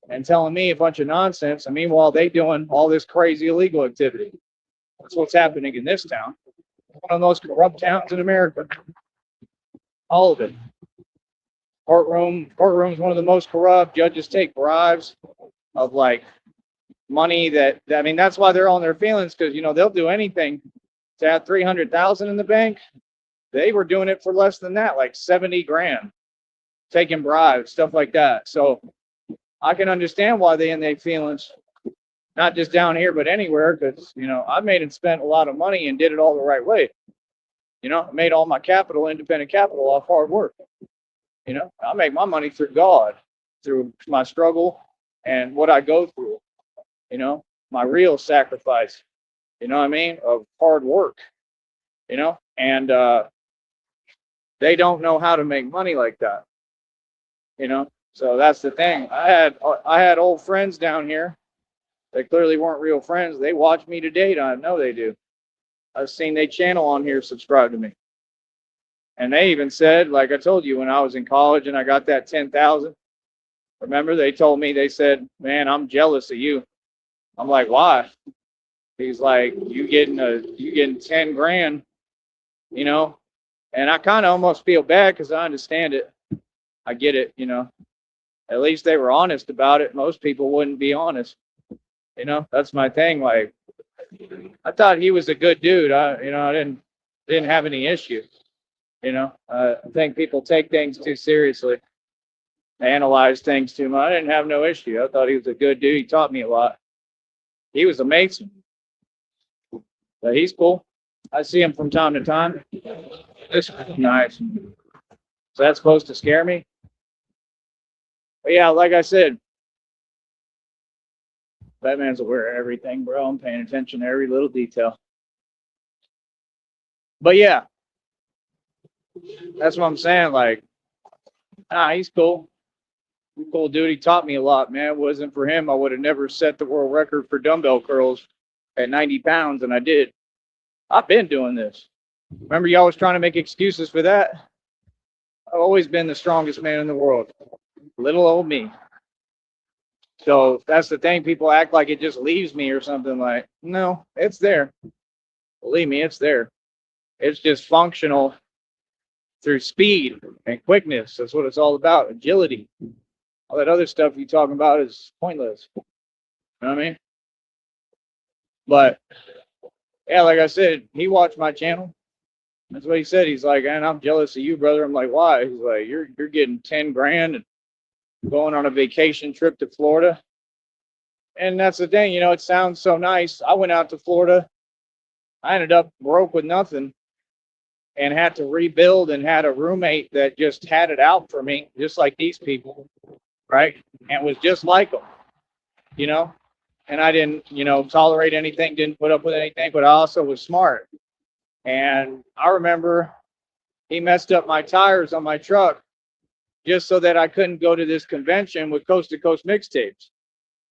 and telling me a bunch of nonsense. And meanwhile, they doing all this crazy illegal activity. That's what's happening in this town. One of the most corrupt towns in America. All of it. Courtroom's one of the most corrupt. Judges take bribes of like money that I mean, that's why they're on their feelings, because they'll do anything to have 300,000 in the bank. They were doing it for less than that, like 70 grand, taking bribes, stuff like that. So I can understand why they in their feelings, not just down here, but anywhere, because I made and spent a lot of money and did it all the right way. I made all my capital, independent capital, off hard work. I make my money through God, through my struggle and what I go through. My real sacrifice. What I mean, of hard work. And they don't know how to make money like that. So that's the thing. I had old friends down here. They clearly weren't real friends. They watch me to date. I know they do. I've seen their channel on here subscribe to me. And they even said, like I told you, when I was in college and I got that 10,000, remember they told me, they said, man, I'm jealous of you. I'm like, why? He's like, you getting 10 grand, and I kind of almost feel bad because I understand it. I get it, at least they were honest about it. Most people wouldn't be honest. That's my thing. Like, I thought he was a good dude. I didn't have any issue. I think people take things too seriously, analyze things too much. I didn't have no issue. I thought he was a good dude. He taught me a lot. He was a Mason, but he's cool. I see him from time to time. This is nice. So that's supposed to scare me. But yeah, like I said, Batman's aware of everything, bro. I'm paying attention to every little detail. But yeah, that's what I'm saying. Like, he's cool. He's a cool dude. He taught me a lot, man. If it wasn't for him, I would have never set the world record for dumbbell curls at 90 pounds, and I did. I've been doing this. Remember, y'all was trying to make excuses for that? I've always been the strongest man in the world. Little old me. So that's the thing. People act like it just leaves me or something. Like, no, it's there. Believe me, it's there. It's just functional through speed and quickness. That's what it's all about. Agility. All that other stuff you're talking about is pointless. You know what I mean? But yeah, like I said, he watched my channel. That's what he said. He's like, man, I'm jealous of you, brother. I'm like, why? He's like, you're getting 10 grand and going on a vacation trip to Florida. And that's the thing, it sounds so nice. I went out to Florida. I ended up broke with nothing and had to rebuild, and had a roommate that just had it out for me, just like these people, right? And was just like them, and I didn't, tolerate anything, didn't put up with anything, but I also was smart. And I remember he messed up my tires on my truck just so that I couldn't go to this convention with Coast to Coast Mixtapes.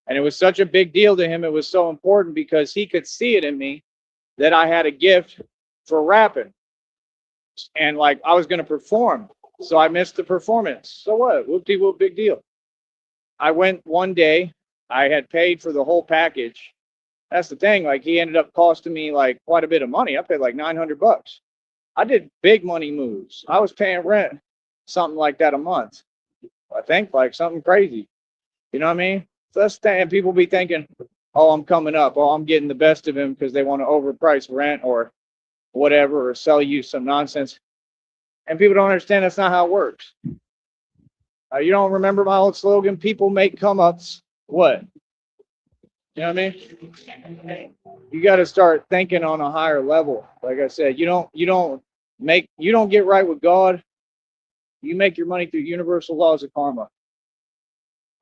And it was such a big deal to him. It was so important because he could see it in me that I had a gift for rapping. And like, I was going to perform. So I missed the performance. So what? Whoop-de-whoop, big deal. I went one day. I had paid for the whole package. That's the thing. Like, he ended up costing me like quite a bit of money. I paid like $900. I did big money moves. I was paying rent, something like that a month. I think like something crazy. You know what I mean? So that's the thing. People be thinking, oh, I'm coming up. Oh, I'm getting the best of him because they want to overprice rent or whatever, or sell you some nonsense. And people don't understand that's not how it works. You don't remember my old slogan, people make come-ups. What? You know what I mean? You got to start thinking on a higher level. Like I said, you don't get right with God. You make your money through universal laws of karma.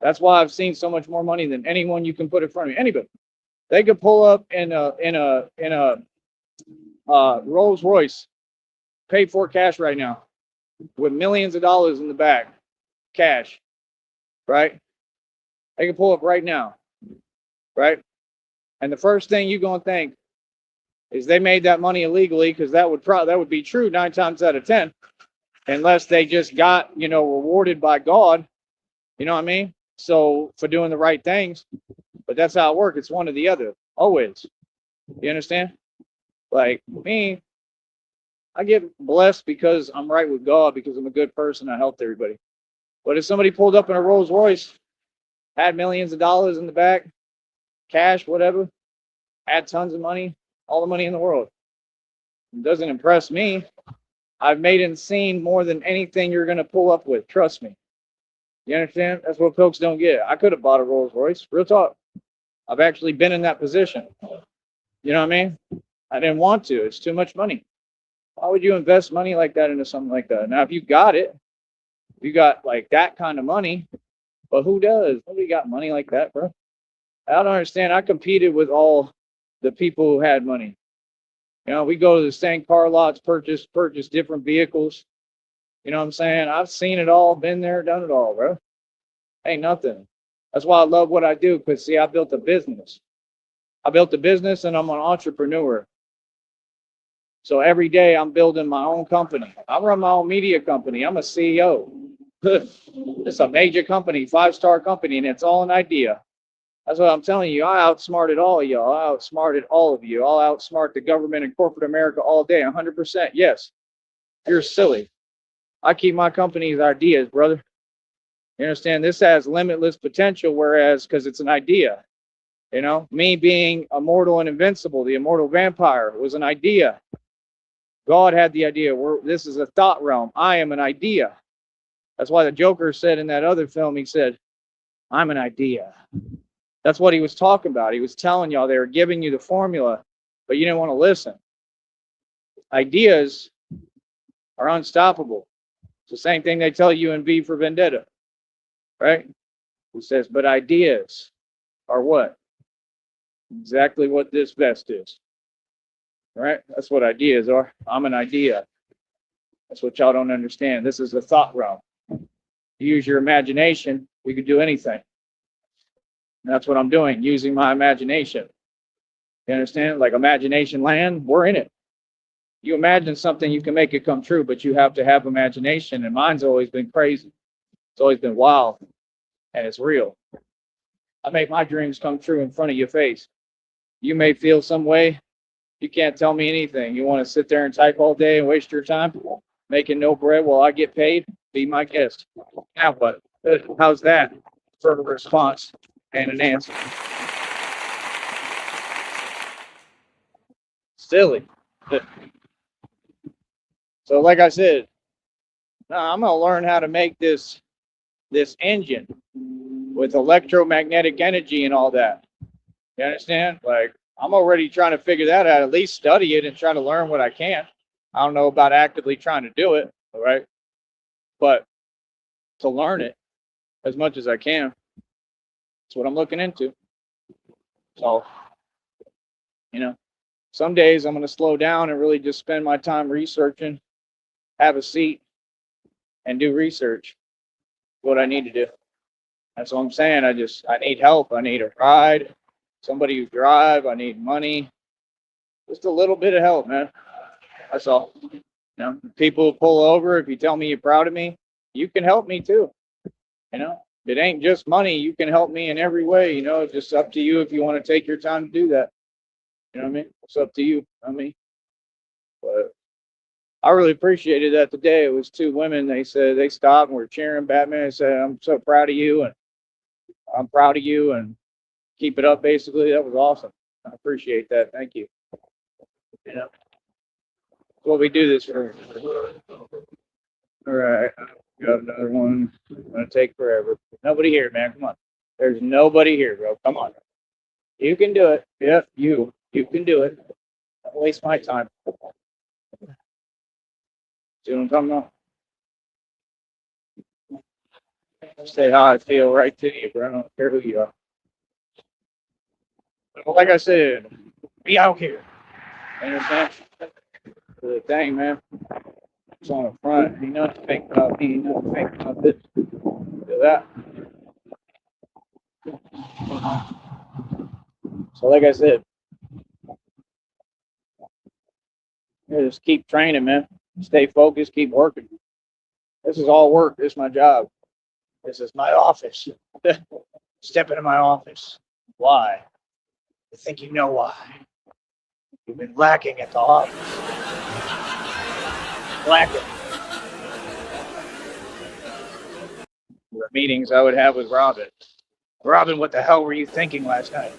That's why I've seen so much more money than anyone you can put in front of me. Anybody. They could pull up in a Rolls Royce paid for cash right now with millions of dollars in the bank, cash, right? They can pull up right now, right? And the first thing you're gonna think is they made that money illegally, because that would be true 9 times out of 10, unless they just got, rewarded by God. You know what I mean? So for doing the right things, but that's how it works. It's one or the other, always. You understand? Like me, I get blessed because I'm right with God, because I'm a good person. I helped everybody. But if somebody pulled up in a Rolls Royce, had millions of dollars in the back, cash, whatever, had tons of money, all the money in the world, it doesn't impress me. I've made and seen more than anything you're going to pull up with. Trust me. You understand? That's what folks don't get. I could have bought a Rolls Royce. Real talk. I've actually been in that position. You know what I mean? I didn't want to. It's too much money. Why would you invest money like that into something like that? Now, if you got it, you got like that kind of money, but who does? Nobody got money like that, bro. I don't understand. I competed with all the people who had money. We go to the same car lots, purchase different vehicles. You know what I'm saying? I've seen it all, been there, done it all, bro. Ain't nothing. That's why I love what I do, because, see, I built a business. And I'm an entrepreneur. So every day I'm building my own company. I run my own media company. I'm a CEO. It's a major company, 5-star company, and it's all an idea. That's what I'm telling you. I outsmarted all of y'all. I outsmarted all of you. I'll outsmart the government and corporate America all day, 100%. Yes, you're silly. I keep my company's ideas, brother. You understand? This has limitless potential, whereas, because it's an idea. Me being immortal and invincible, the immortal vampire, was an idea. God had the idea. This is a thought realm. I am an idea. That's why the Joker said in that other film, he said, I'm an idea. That's what he was talking about. He was telling y'all they were giving you the formula, but you didn't want to listen. Ideas are unstoppable. It's the same thing they tell you in V for Vendetta, right? He says, but ideas are what? Exactly what this vest is, right? That's what ideas are. I'm an idea. That's what y'all don't understand. This is a thought realm. You use your imagination, we could do anything. And that's what I'm doing, using my imagination. You understand? Like imagination land, we're in it. You imagine something, you can make it come true, but you have to have imagination. And mine's always been crazy. It's always been wild, and it's real. I make my dreams come true in front of your face. You may feel some way. You can't tell me anything. You want to sit there and type all day and waste your time making no bread while I get paid? Be my guest. Now what? How's that for a response and an answer? Silly. So like I said, I'm going to learn how to make this engine with electromagnetic energy and all that. You understand? Like, I'm already trying to figure that out, at least study it and try to learn what I can. I don't know about actively trying to do it, all right? But to learn it as much as I can, that's what I'm looking into. So, some days I'm going to slow down and really just spend my time researching, have a seat, and do research. What I need to do. That's what I'm saying. I need help. I need a ride, somebody who drive. I need money. Just a little bit of help, man. That's all. People pull over. If you tell me you're proud of me, you can help me too. It ain't just money. You can help me in every way. It's just up to you if you want to take your time to do that. You know what I mean? It's up to you, not me. But I really appreciated that today. It was 2 women. They said they stopped and were cheering Batman. They said, I'm so proud of you, and I'm proud of you, and keep it up, basically. That was awesome. I appreciate that. Thank you. That's what we do this for. All right. Got another one. It's going to take forever. Nobody here, man. Come on. There's nobody here, bro. Come on. You can do it. Yep, you can do it. Don't waste my time. See what I'm talking about? Say how I feel right to you, bro. I don't care who you are. But like I said, be out here. You understand? The thing, man. It's on the front. Ain't nothing fake about me. Ain't nothing fake about this. Do that. So, like I said, just keep training, man. Stay focused. Keep working. This is all work. This is my job. This is my office. Step into my office. Why? I think you know why. You've been lacking at the office. Lacking. The meetings I would have with Robin. Robin, what the hell were you thinking last night?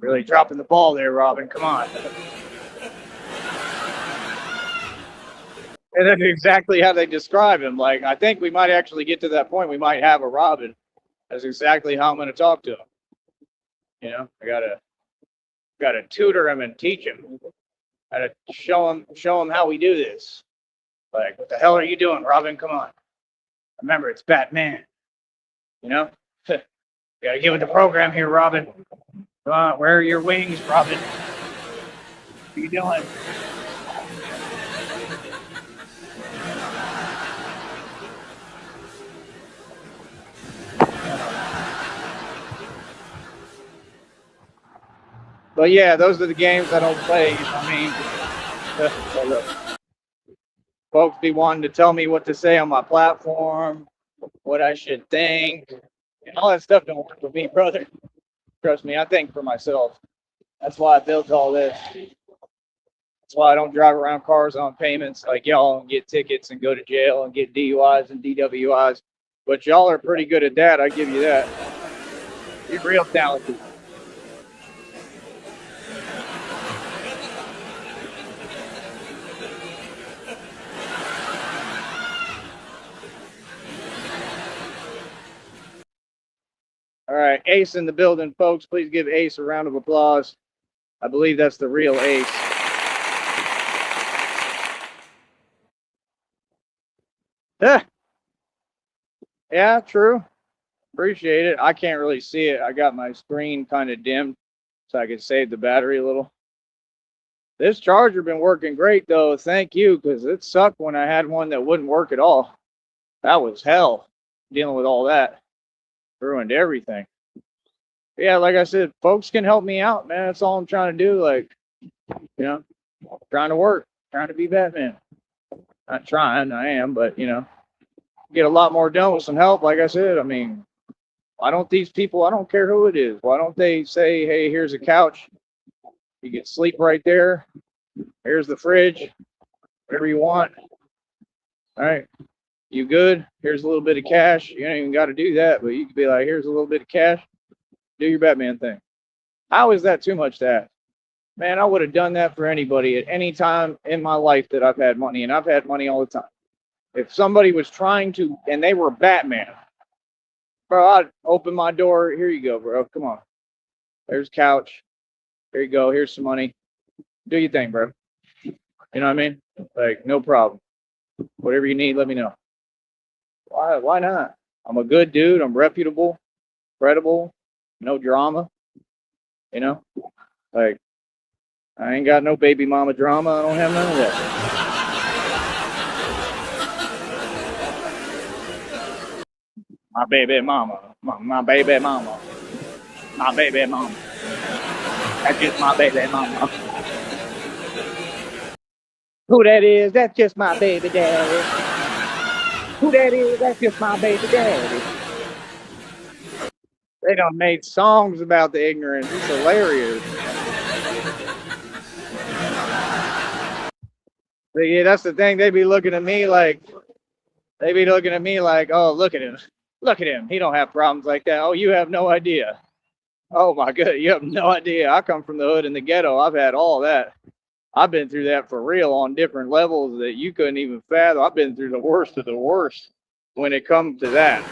Really dropping the ball there, Robin. Come on. And that's exactly how they describe him. Like, I think we might actually get to that point. We might have a Robin. That's exactly how I'm going to talk to him. You know, I gotta tutor him and teach him. Gotta show him how we do this. Like, what the hell are you doing, Robin? Come on. Remember, it's Batman. You know, you gotta get with the program here, Robin. Come on, where are your wings, Robin? What are you doing? But yeah, those are the games I don't play. I mean, folks be wanting to tell me what to say on my platform, what I should think, and all that stuff don't work with me, brother. Trust me, I think for myself. That's why I built all this. That's why I don't drive around cars on payments like y'all and get tickets and go to jail and get DUIs and DWIs. But y'all are pretty good at that. I give you that. You're real talented. All right, Ace in the building, folks. Please give Ace a round of applause. I believe that's the real Ace. Yeah, true. Appreciate it. I can't really see it. I got my screen kind of dimmed so I could save the battery a little. This charger been working great though. Thank you, because it sucked when I had one that wouldn't work at all. That was hell dealing with all that. Ruined everything. Yeah, like I said, folks can help me out, man. That's all I'm trying to do. Like, you know, trying to work, trying to be Batman. Not trying, I am, but you know, get a lot more done with some help. Like I said, I mean, why don't these people, I don't care who it is, why don't they say, hey, here's a couch, you can sleep right there, here's the fridge, whatever you want. All right, you good? Here's a little bit of cash. You don't even got to do that, but you could be like, here's a little bit of cash, do your Batman thing. How is that too much to ask? Man, I would have done that for anybody at any time in my life that I've had money, and I've had money all the time. If somebody was trying to, and they were Batman, bro, I'd open my door. Here you go, bro. Come on. There's couch. Here you go. Here's some money. Do your thing, bro. You know what I mean? Like, no problem. Whatever you need, let me know. Why not? I'm a good dude. I'm reputable, credible, no drama. You know? Like, I ain't got no baby mama drama. I don't have none of that. My baby mama. My baby mama. My baby mama. That's just my baby mama. Who that is? That's just my baby daddy. Who that is? That's just my baby daddy. They done made songs about the ignorance. It's hilarious. But yeah, that's the thing. They be looking at me like, oh, look at him. Look at him. He don't have problems like that. Oh, you have no idea. Oh my God, you have no idea. I come from the hood and the ghetto. I've had all that. I've been through that for real on different levels that you couldn't even fathom. I've been through the worst of the worst when it comes to that.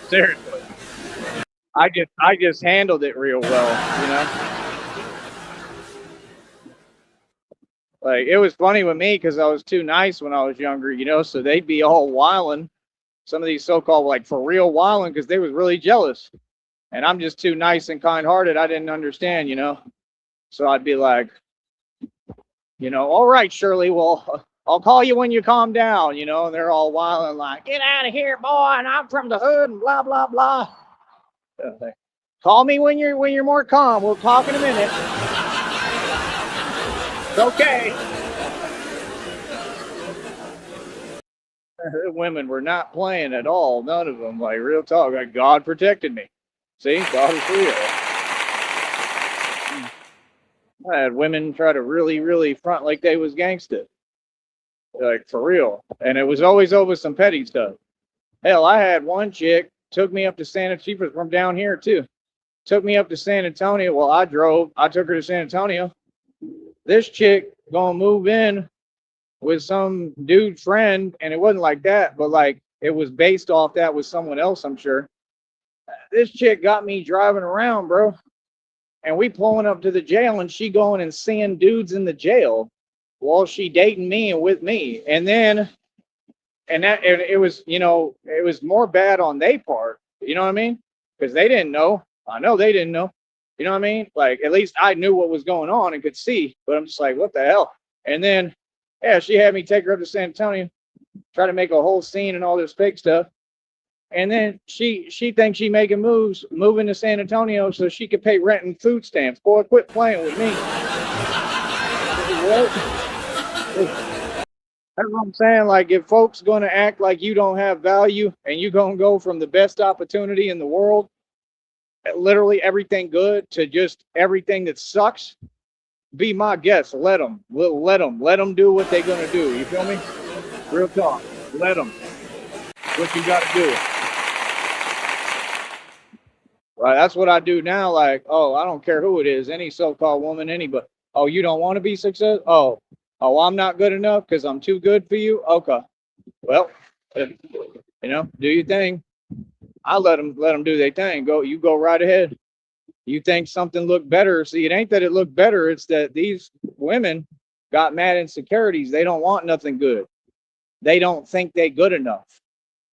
Seriously. I just handled it real well, you know? Like, it was funny with me because I was too nice when I was younger, you know, so they'd be all wilding. Some of these so-called, like, for real wilding because they was really jealous. And I'm just too nice and kind-hearted. I didn't understand, you know? So I'd be like, all right, Shirley, well, I'll call you when you calm down, and they're all wilding like, get out of here, boy, and I'm from the hood and blah, blah, blah. Call me when you're more calm. We'll talk in a minute. It's okay. The women were not playing at all. None of them. Like real talk. Like God protected me. See, God is real. I had women try to really, really front like they was gangster. Like for real. And it was always over some petty stuff. Hell, I had one chick took me up to she was from down here too. Took me up to San Antonio. Well, I took her to San Antonio. This chick gonna move in with some dude friend, and it wasn't like that, but like it was based off that with someone else, I'm sure. This chick got me driving around, bro. And we pulling up to the jail, and she going and seeing dudes in the jail while she dating me and with me. And it was, it was more bad on their part. You know what I mean? Because they didn't know. I know they didn't know. You know what I mean? Like at least I knew what was going on and could see. But I'm just like, what the hell? And then, yeah, she had me take her up to San Antonio, try to make a whole scene and all this fake stuff. And then she thinks she making moves, moving to San Antonio so she could pay rent and food stamps. Boy, quit playing with me. That's what I'm saying. Like, if folks going to act like you don't have value and you going to go from the best opportunity in the world, literally everything good, to just everything that sucks, be my guest. Let them. Let them do what they're going to do. You feel me? Real talk. Let them. What you got to do. Right. That's what I do now. Like, oh, I don't care who it is, any so-called woman, anybody. Oh, you don't want to be successful? Oh, I'm not good enough because I'm too good for you. Okay. Well, do your thing. I let them do their thing. You go right ahead. You think something looked better? See, it ain't that it looked better. It's that these women got mad insecurities. They don't want nothing good. They don't think they good enough.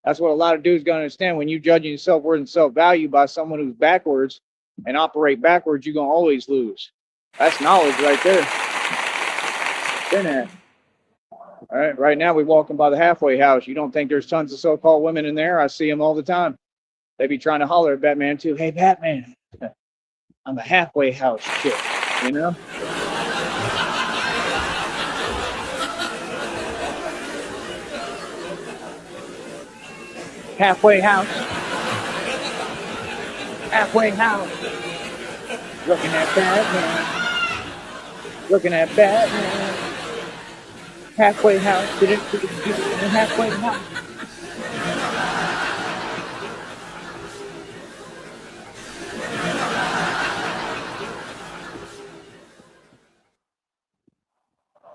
That's what a lot of dudes gotta understand. When you judging your self-worth and self-value by someone who's backwards and operate backwards, you're gonna always lose. That's knowledge right there. All right. Right now we're walking by the halfway house. You don't think there's tons of so-called women in there? I see them all the time. They be trying to holler at Batman too. Hey, Batman, I'm a halfway house chick. You know? Halfway house. Halfway house. Looking at Batman. Looking at Batman. Halfway house. Halfway house.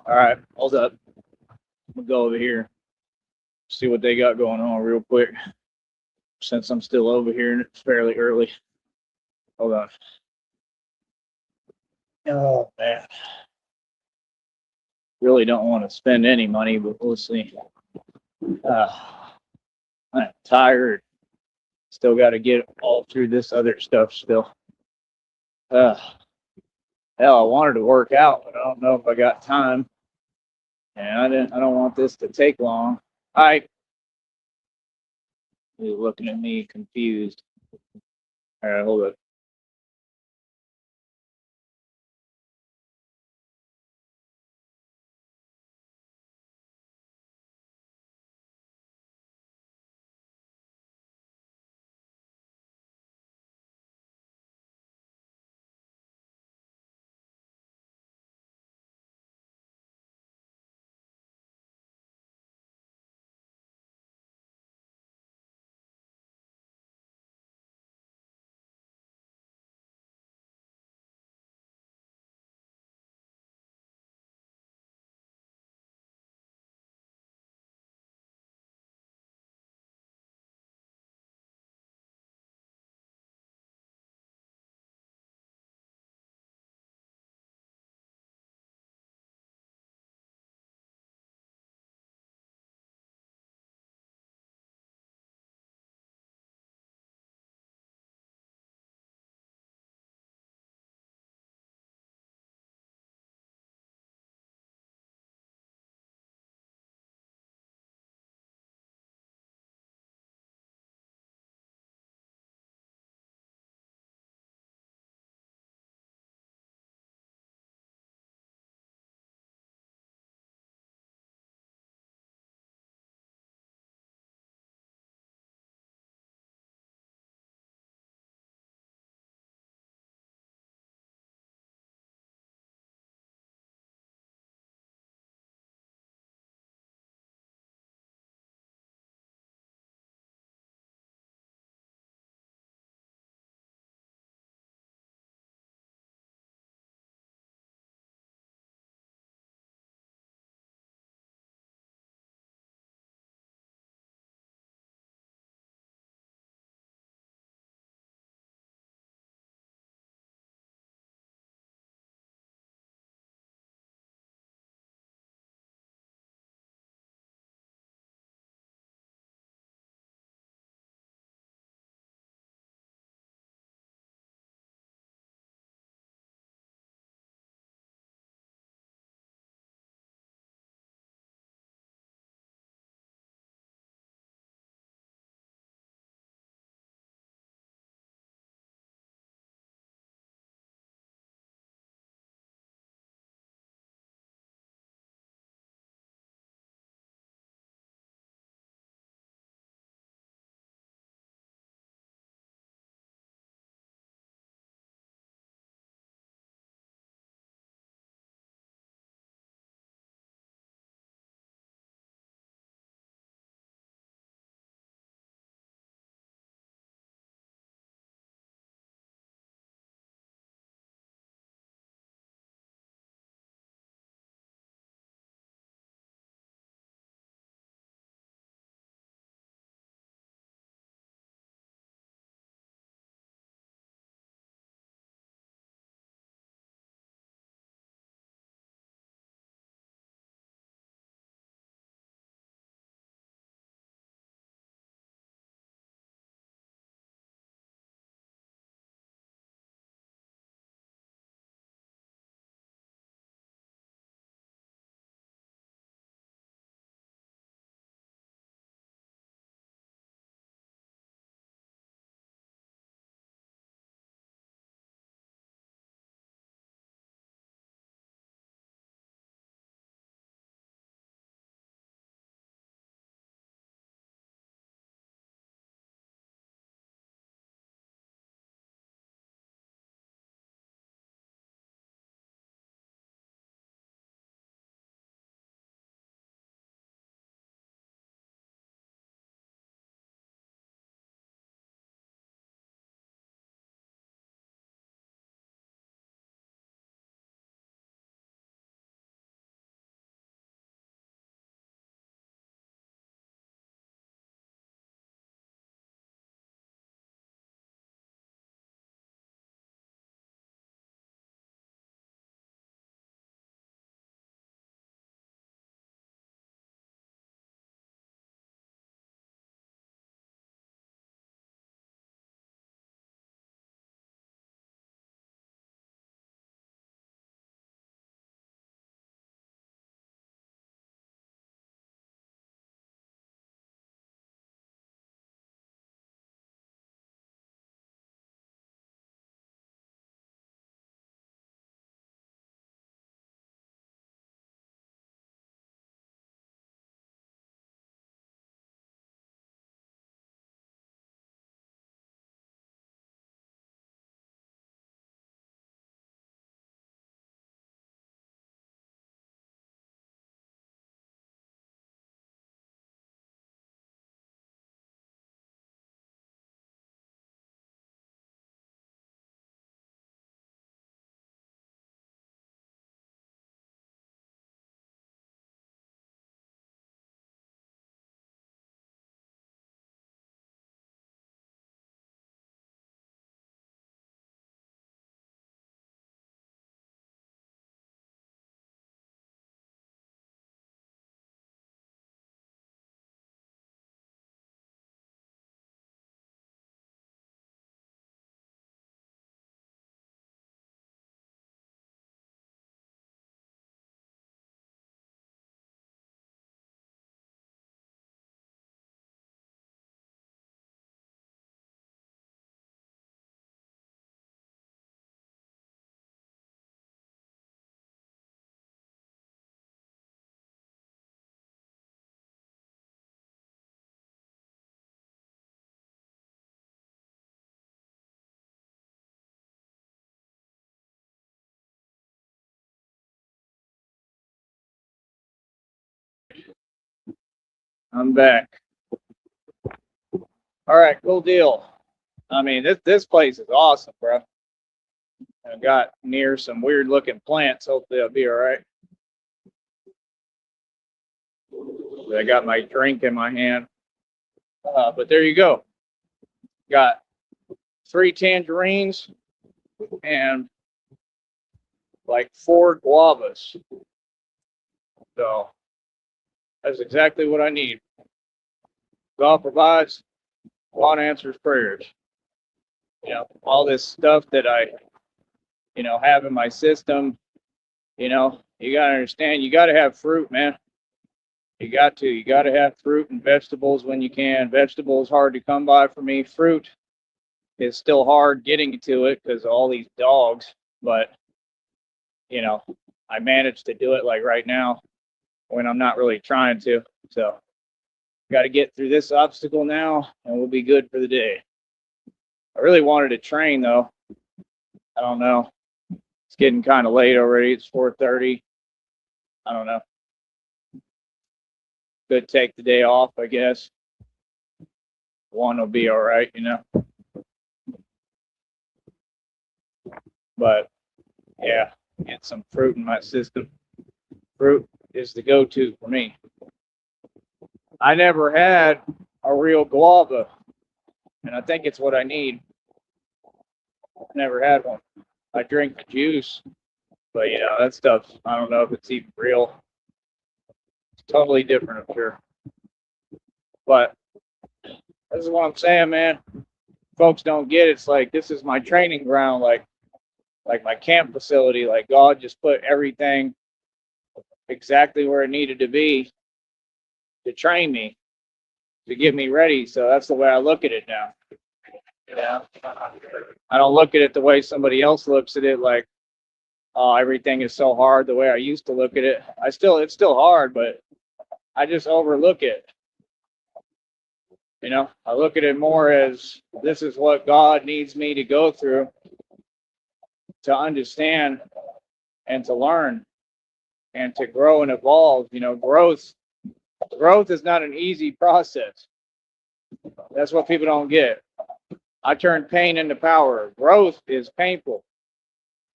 All right, hold up. I'm gonna go over here, see what they got going on real quick. Since I'm still over here and it's fairly early. Hold on. Oh man. Really don't want to spend any money, but we'll see. I'm tired. Still got to get all through this other stuff still. Hell, I wanted to work out, but I don't know if I got time. And I don't want this to take long. He's looking at me confused. All right, hold up. I'm back. All right, cool deal. I mean, this place is awesome, bro. I got near some weird looking plants. Hopefully, I'll be all right. I got my drink in my hand. But there you go. Got 3 tangerines and like 4 guavas. So that's exactly what I need. God provides, God answers prayers. You know, all this stuff that I, have in my system, you gotta understand, you gotta have fruit, man. You gotta have fruit and vegetables when you can. Vegetables hard to come by for me. Fruit is still hard getting to it because of all these dogs, but I managed to do it like right now when I'm not really trying to. So got to get through this obstacle now and we'll be good for the day. I really wanted to train though. I don't know. It's getting kind of late already. It's 4:30. I don't know. Could take the day off, I guess. One will be all right, But yeah, get some fruit in my system. Fruit is the go-to for me. I never had a real guava, and I think it's what I need. Never had one. I drink the juice, but that stuff, I don't know if it's even real. It's totally different, I'm sure. But this is what I'm saying, man. Folks don't get it. It's like this is my training ground, like my camp facility. Like God just put everything exactly where it needed to be to train me, to get me ready. So that's the way I look at it now. Yeah. I don't look at it the way somebody else looks at it, like, oh, everything is so hard the way I used to look at it. It's still hard, but I just overlook it. I look at it more as this is what God needs me to go through to understand and to learn and to grow and evolve. Growth is not an easy process. That's what people don't get. I turned pain into power. Growth is painful.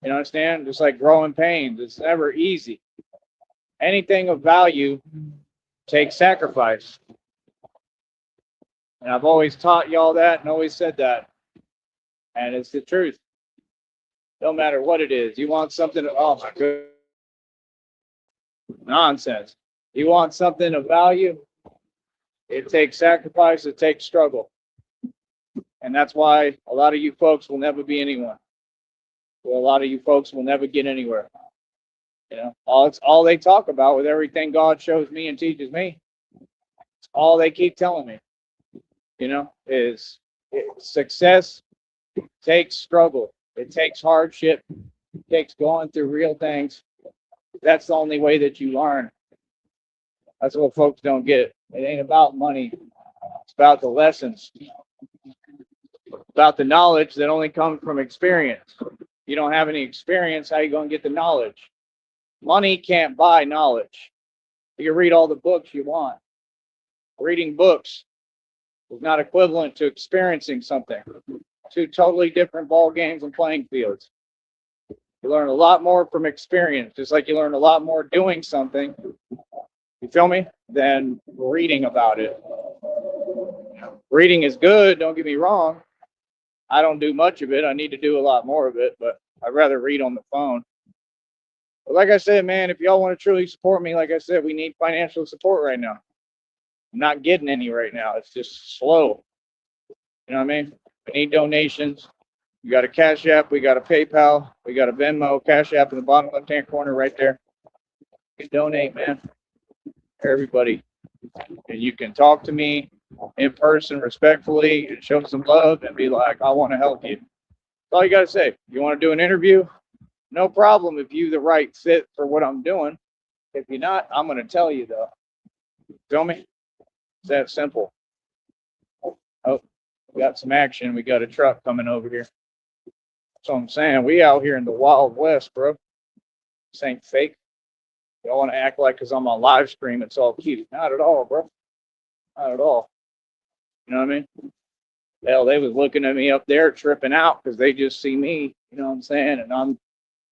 You understand? Just like growing pains, it's never easy. Anything of value takes sacrifice. And I've always taught y'all that and always said that. And it's the truth. No matter what it is. You want something, oh my goodness. Nonsense. You want something of value? It takes sacrifice, it takes struggle. And that's why a lot of you folks will never be anyone. Well, a lot of you folks will never get anywhere. It's all they talk about with everything God shows me and teaches me. It's all they keep telling me. Is success takes struggle. It takes hardship. It takes going through real things. That's the only way that you learn. That's what folks don't get. It ain't about money. It's about the lessons. About the knowledge that only comes from experience. You don't have any experience, how you going to get the knowledge? Money can't buy knowledge. You can read all the books you want. Reading books is not equivalent to experiencing something. 2 totally different ball games and playing fields. You learn a lot more from experience, just like you learn a lot more doing something, you feel me, than reading about it. Reading is good, don't get me wrong. I don't do much of it. I need to do a lot more of it, but I'd rather read on the phone. But like I said, man, if y'all want to truly support me, like I said, we need financial support right now. I'm not getting any right now. It's just slow. You know what I mean? We need donations. We got a Cash App. We got a PayPal. We got a Venmo. Cash App in the bottom left-hand corner right there. You can donate, man. Everybody. And you can talk to me in person respectfully and show some love and be like, I want to help you. That's all you got to say. You want to do an interview? No problem if you're the right fit for what I'm doing. If you're not, I'm going to tell you, though. Feel me? It's that simple. Oh, we got some action. We got a truck coming over here. That's what I'm saying. We out here in the Wild West, bro. This ain't fake. Y'all want to act like because I'm on live stream, it's all cute. Not at all, bro. Not at all. You know what I mean? Hell, they was looking at me up there tripping out because they just see me, you know what I'm saying? And I'm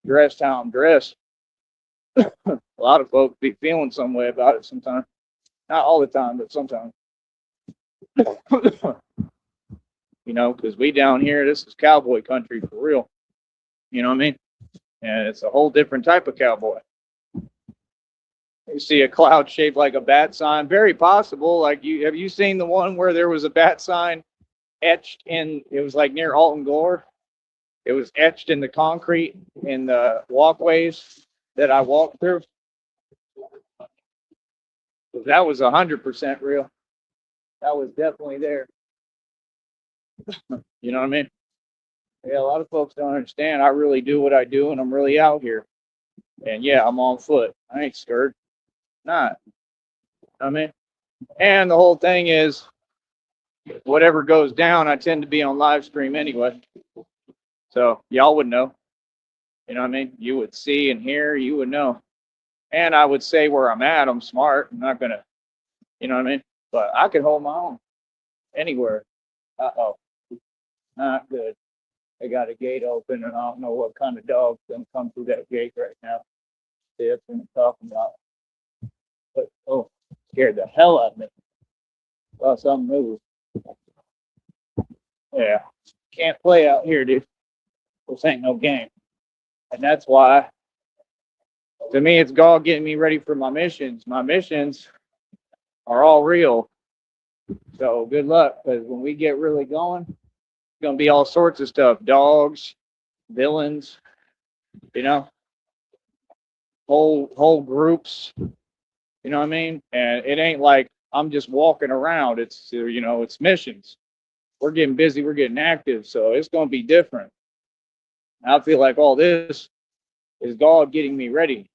dressed how I'm dressed. A lot of folks be feeling some way about it sometimes. Not all the time, but sometimes. You know, because we down here, this is cowboy country for real. You know what I mean? And it's a whole different type of cowboy. You see a cloud shaped like a bat sign, very possible. Like have you seen the one where there was a bat sign etched in? It was like near Alton Gore. It was etched in the concrete in the walkways that I walked through. That was 100% real. That was definitely there. You know what I mean? Yeah, a lot of folks don't understand. I really do what I do, and I'm really out here. And yeah, I'm on foot. I ain't scared. Not. I mean, and the whole thing is, whatever goes down, I tend to be on live stream anyway. So y'all would know. You know what I mean? You would see and hear. You would know. And I would say where I'm at. I'm smart. I'm not gonna. You know what I mean? But I can hold my own anywhere. Uh-oh. Not good. They got a gate open, and I don't know what kind of dog's gonna come through that gate right now. See, that's what I'm talking about. But oh, scared the hell out of me. Saw something move. Yeah, can't play out here, dude. This ain't no game, and that's why. To me, it's God getting me ready for my missions. My missions are all real. So good luck, because when we get really going, it's gonna be all sorts of stuff: dogs, villains, you know, whole groups. You know what I mean? And it ain't like I'm just walking around. It's it's missions. We're getting busy. We're getting active. So it's gonna be different. I feel like all this is God getting me ready.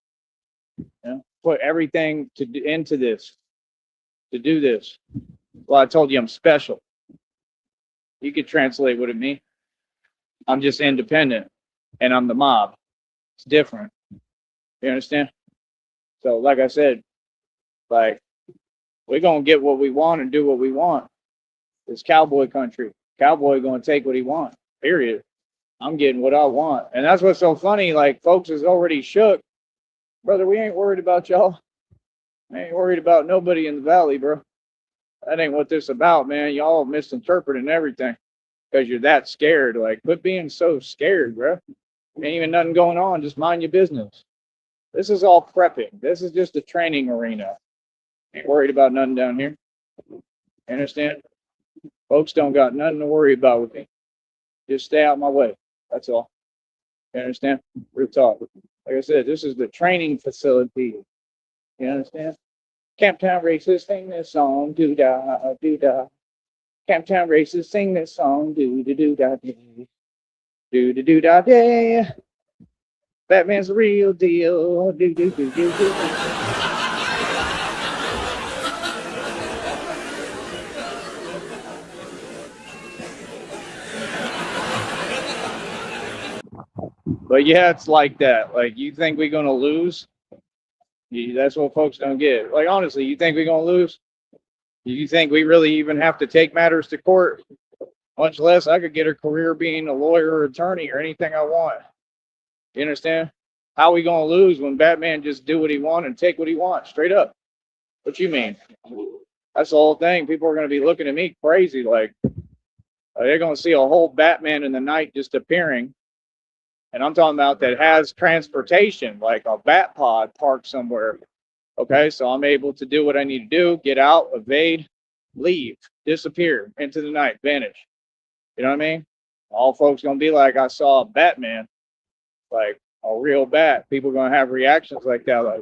You know, put everything into this to do this. Well, I told you I'm special. You could translate what it means. I'm just independent, and I'm the mob. It's different. You understand? So, like I said, like we're gonna get what we want and do what we want. It's cowboy country. Cowboy gonna take what he wants. Period. I'm getting what I want, and that's what's so funny. Like folks is already shook, brother. We ain't worried about y'all. I ain't worried about nobody in the valley, bro. That ain't what this about, man. Y'all misinterpreting everything because you're that scared. Like, quit being so scared, bro. Ain't even nothing going on. Just mind your business. This is all prepping. This is just a training arena. Ain't worried about nothing down here. You understand? Folks don't got nothing to worry about with me. Just stay out of my way. That's all. You understand? Real talk. Like I said, this is the training facility. You understand? Camptown Races sing this song, doo da, doo da. Camptown Races sing this song, doo da doo da day. Doo da doo da day. Batman's the real deal. Doo doo doo doo doo. But yeah, it's like that. Like, you think we're gonna lose? That's what folks don't get. Like, honestly, you think we're gonna lose? You think we really even have to take matters to court? Much less I could get a career being a lawyer or attorney or anything I want. You understand? How are we gonna lose when Batman just do what he wants and take what he wants straight up? What you mean? That's the whole thing. People are gonna be looking at me crazy, like they're gonna see a whole Batman in the night just appearing. And I'm talking about that has transportation, like a bat pod parked somewhere. Okay, so I'm able to do what I need to do, get out, evade, leave, disappear into the night, vanish. You know what I mean? All folks gonna be like, I saw a Batman, like a real bat. People gonna have reactions like that,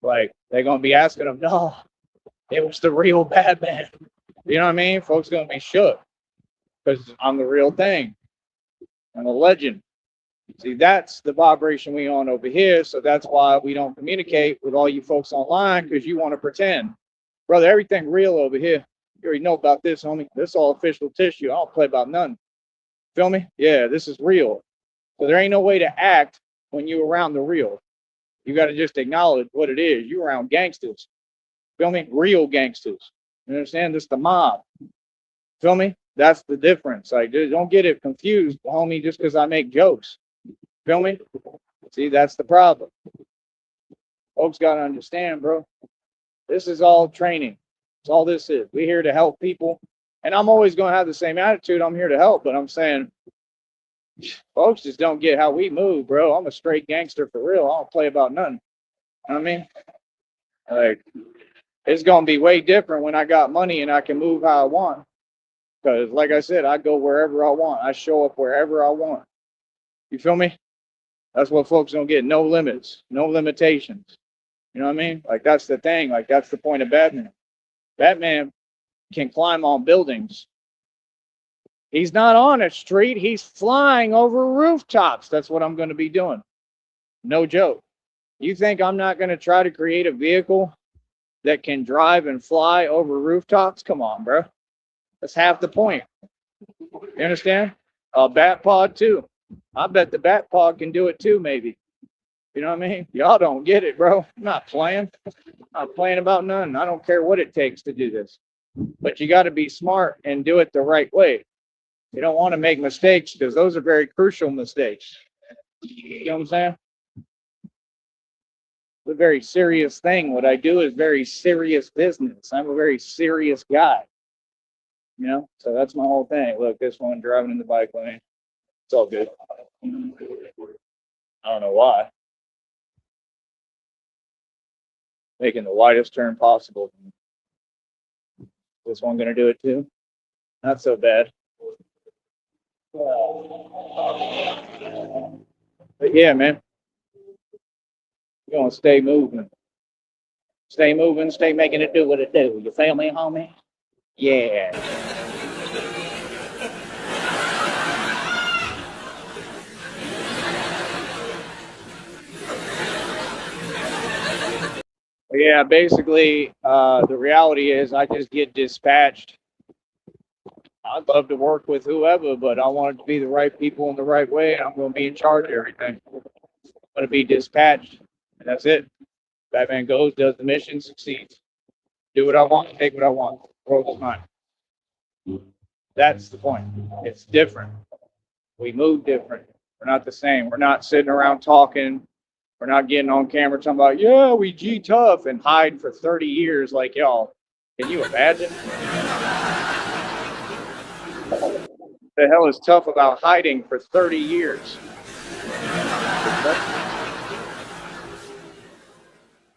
like they're gonna be asking them, no, it was the real Batman. You know what I mean? Folks gonna be shook because I'm the real thing. I'm a legend. See, that's the vibration we on over here. So that's why we don't communicate with all you folks online, because you want to pretend. Brother, everything real over here. You already know about this, homie. This all official tissue. I don't play about nothing. Feel me? Yeah, this is real. So there ain't no way to act when you're around the real. You got to just acknowledge what it is. You're around gangsters. Feel me? Real gangsters. You understand? This the mob. Feel me? That's the difference. Like, don't get it confused, homie, just because I make jokes. Feel me? See, that's the problem. Folks got to understand, bro. This is all training. That's all this is. We're here to help people. And I'm always going to have the same attitude. I'm here to help. But I'm saying, folks just don't get how we move, bro. I'm a straight gangster for real. I don't play about nothing. You know what I mean? Like, it's going to be way different when I got money and I can move how I want. Because, like I said, I go wherever I want. I show up wherever I want. You feel me? That's what folks don't get. No limits, no limitations. You know what I mean? Like, that's the thing. Like, that's the point of Batman. Batman can climb on buildings. He's not on a street. He's flying over rooftops. That's what I'm going to be doing. No joke. You think I'm not going to try to create a vehicle that can drive and fly over rooftops? Come on, bro. That's half the point. You understand? A bat pod too. I bet the bat pod can do it too, maybe. You know what I mean? Y'all don't get it, bro. I'm not playing. I'm not playing about none. I don't care what it takes to do this. But you got to be smart and do it the right way. You don't want to make mistakes because those are very crucial mistakes. You know what I'm saying? It's a very serious thing. What I do is very serious business. I'm a very serious guy. You know? So that's my whole thing. Look, this one driving in the bike lane. It's all good. I don't know why. Making the widest turn possible. This one gonna do it too? Not so bad. But yeah, man. You're gonna stay moving. Stay moving, stay making it do what it do. You feel me, homie? Yeah. Yeah, basically, the reality is I just get dispatched. I'd love to work with whoever, but I want it to be the right people in the right way, and I'm going to be in charge of everything. I'm going to be dispatched, and that's it. Batman goes, does the mission, succeeds. Do what I want, take what I want. World is mine. That's the point. It's different. We move different. We're not the same. We're not sitting around talking. We're not getting on camera talking about, yeah, we G tough and hide for 30 years like y'all. Can you imagine? The hell is tough about hiding for 30 years?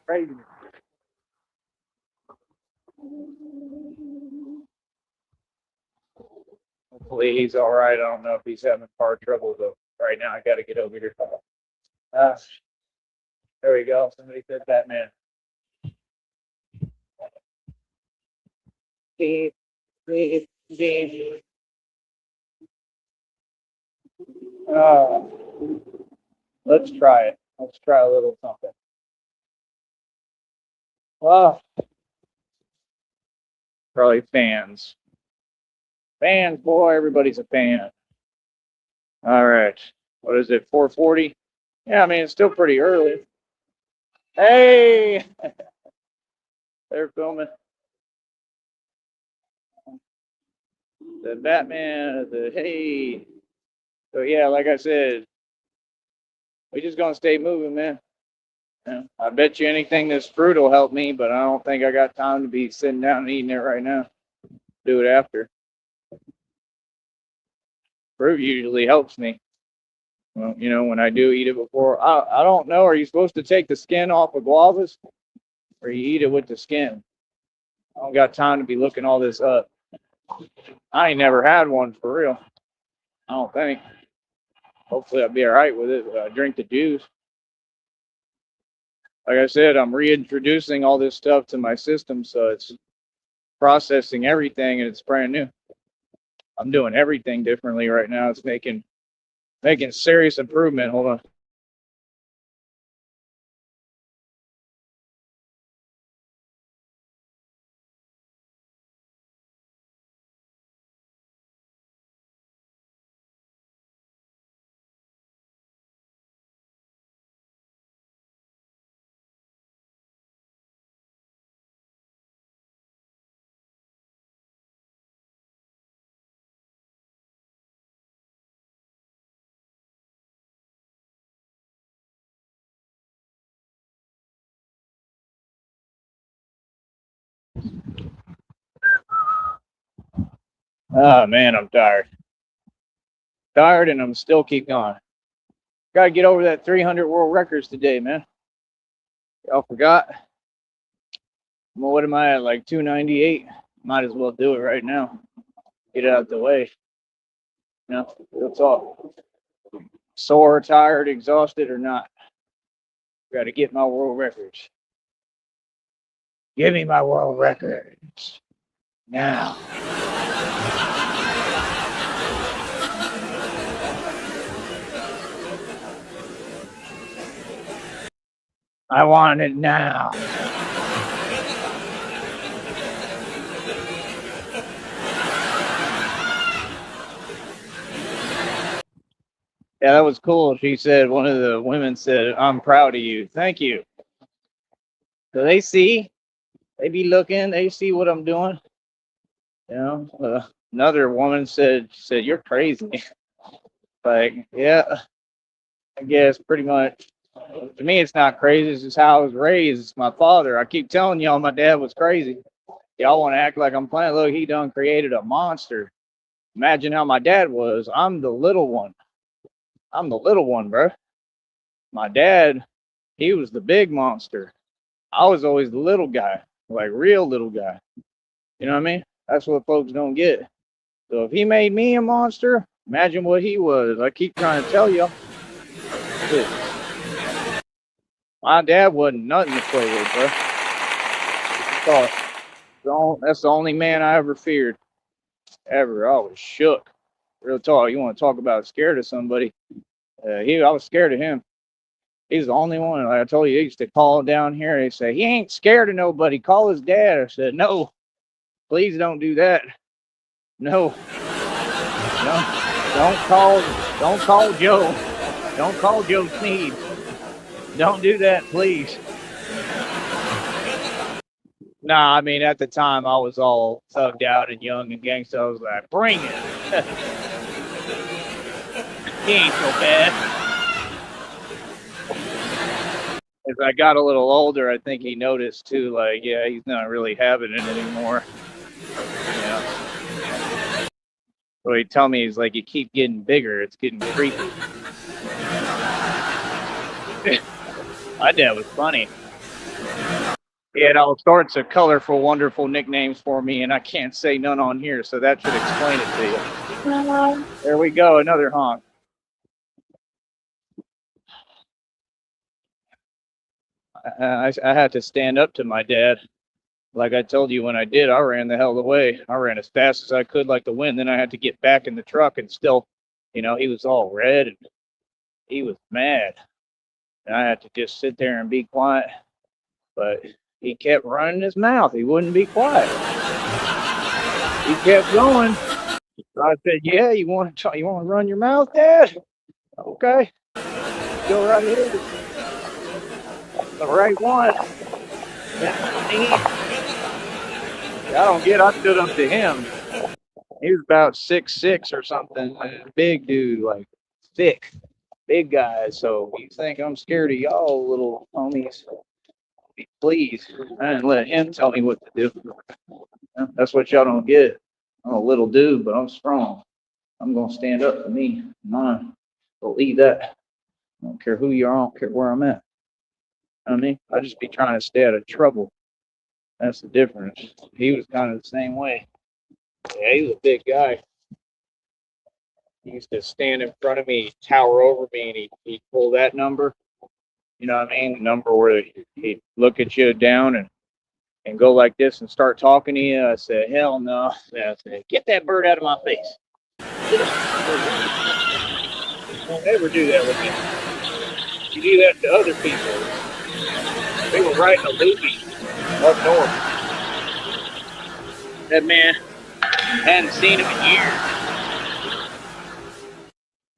Crazy. Hopefully he's all right. I don't know if he's having car trouble though. Right now, I got to get over here. There we go. Somebody said Batman. Beep, beep, beep. Uh, let's try it. Let's try a little something. Oh, probably fans. Fans, boy, everybody's a fan. All right. What is it, 4:40? Yeah, I mean, it's still pretty early. Hey, they're filming. The Batman, hey. So, yeah, like I said, we just going to stay moving, man. Yeah, I bet you anything this fruit will help me, but I don't think I got time to be sitting down and eating it right now. Do it after. Fruit usually helps me. Well, you know, when I do eat it before, I don't know. Are you supposed to take the skin off of guavas or you eat it with the skin? I don't got time to be looking all this up. I ain't never had one for real. I don't think. Hopefully I'll be all right with it. I drink the juice. Like I said, I'm reintroducing all this stuff to my system, so it's processing everything and it's brand new. I'm doing everything differently right now. It's making serious improvement. Hold on. Oh man, I'm tired. Tired, and I'm still keep going. Got to get over that 300 world records today, man. Y'all forgot? Well, what am I at? Like 298? Might as well do it right now. Get it out the way. You know, that's all. Sore, tired, exhausted, or not. Got to get my world records. Give me my world records now. I want it now. Yeah, that was cool. She said, one of the women said, I'm proud of you. Thank you. So they see, they be looking, they see what I'm doing. You know, another woman said, you're crazy. Like, yeah, I guess pretty much. To me, it's not crazy. It's just how I was raised. It's my father. I keep telling y'all my dad was crazy. Y'all want to act like I'm playing. Look, he done created a monster. Imagine how my dad was. I'm the little one. I'm the little one, bro. My dad, he was the big monster. I was always the little guy, like real little guy. You know what I mean? That's what folks don't get. So if he made me a monster, imagine what he was. I keep trying to tell you. My dad wasn't nothing to play with, bro. That's the only man I ever feared. Ever. I was shook. Real talk. You want to talk about scared of somebody? I was scared of him. He's the only one. Like I told you, he used to call down here. They say he ain't scared of nobody. Call his dad. I said, no, please don't do that. No, don't call Joe. Don't call Joe Sneed. Don't do that, please. Nah, I mean, at the time I was all thugged out and young and gangsta. I was like, bring it. He ain't so bad. As I got a little older, I think he noticed too, like, yeah, he's not really having it anymore. Yeah. So he'd tell me, he's like, you keep getting bigger, it's getting creepy. My dad was funny. He had all sorts of colorful, wonderful nicknames for me, and I can't say none on here, so that should explain it to you. There we go, another honk. I had to stand up to my dad. Like I told you, when I did, I ran the hell away. I ran as fast as I could like the wind. Then I had to get back in the truck, and still, he was all red and he was mad. And I had to just sit there and be quiet. But he kept running his mouth. He wouldn't be quiet. He kept going. So I said, yeah, you want to run your mouth, Dad? Okay. Go right ahead. The right one. I stood up to him. He was about 6'6" or something. Big dude, like thick, big guy. So you think I'm scared of y'all, little homies? Please, I didn't let him tell me what to do. That's what y'all don't get. I'm a little dude, but I'm strong. I'm gonna stand up for me. Mine. Believe that. I don't care who you are. I don't care where I'm at. I mean, I just be trying to stay out of trouble. That's the difference. He was kind of the same way. Yeah, he was a big guy. He used to stand in front of me, tower over me, and he'd pull that number. You know what I mean? The number where he'd look at you down and go like this and start talking to you. I said, hell no. I said, get that bird out of my face. Don't ever do that with me. You do that to other people. They were riding a loopy up north. That man, hadn't seen him in years.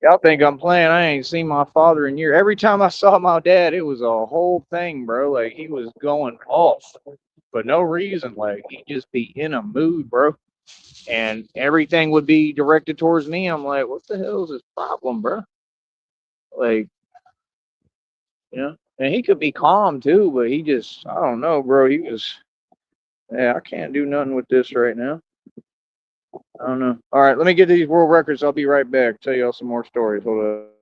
Y'all think I'm playing? I ain't seen my father in years. Every time I saw my dad, it was a whole thing, bro. Like he was going off for no reason. Like he'd just be in a mood, bro. And everything would be directed towards me. I'm like, what the hell is his problem, bro? Like, and he could be calm too, but he just, I don't know, bro. He was, Yeah, I can't do nothing with this right now. I don't know. All right, let me get these world records. I'll be right back. Tell y'all some more stories. Hold up.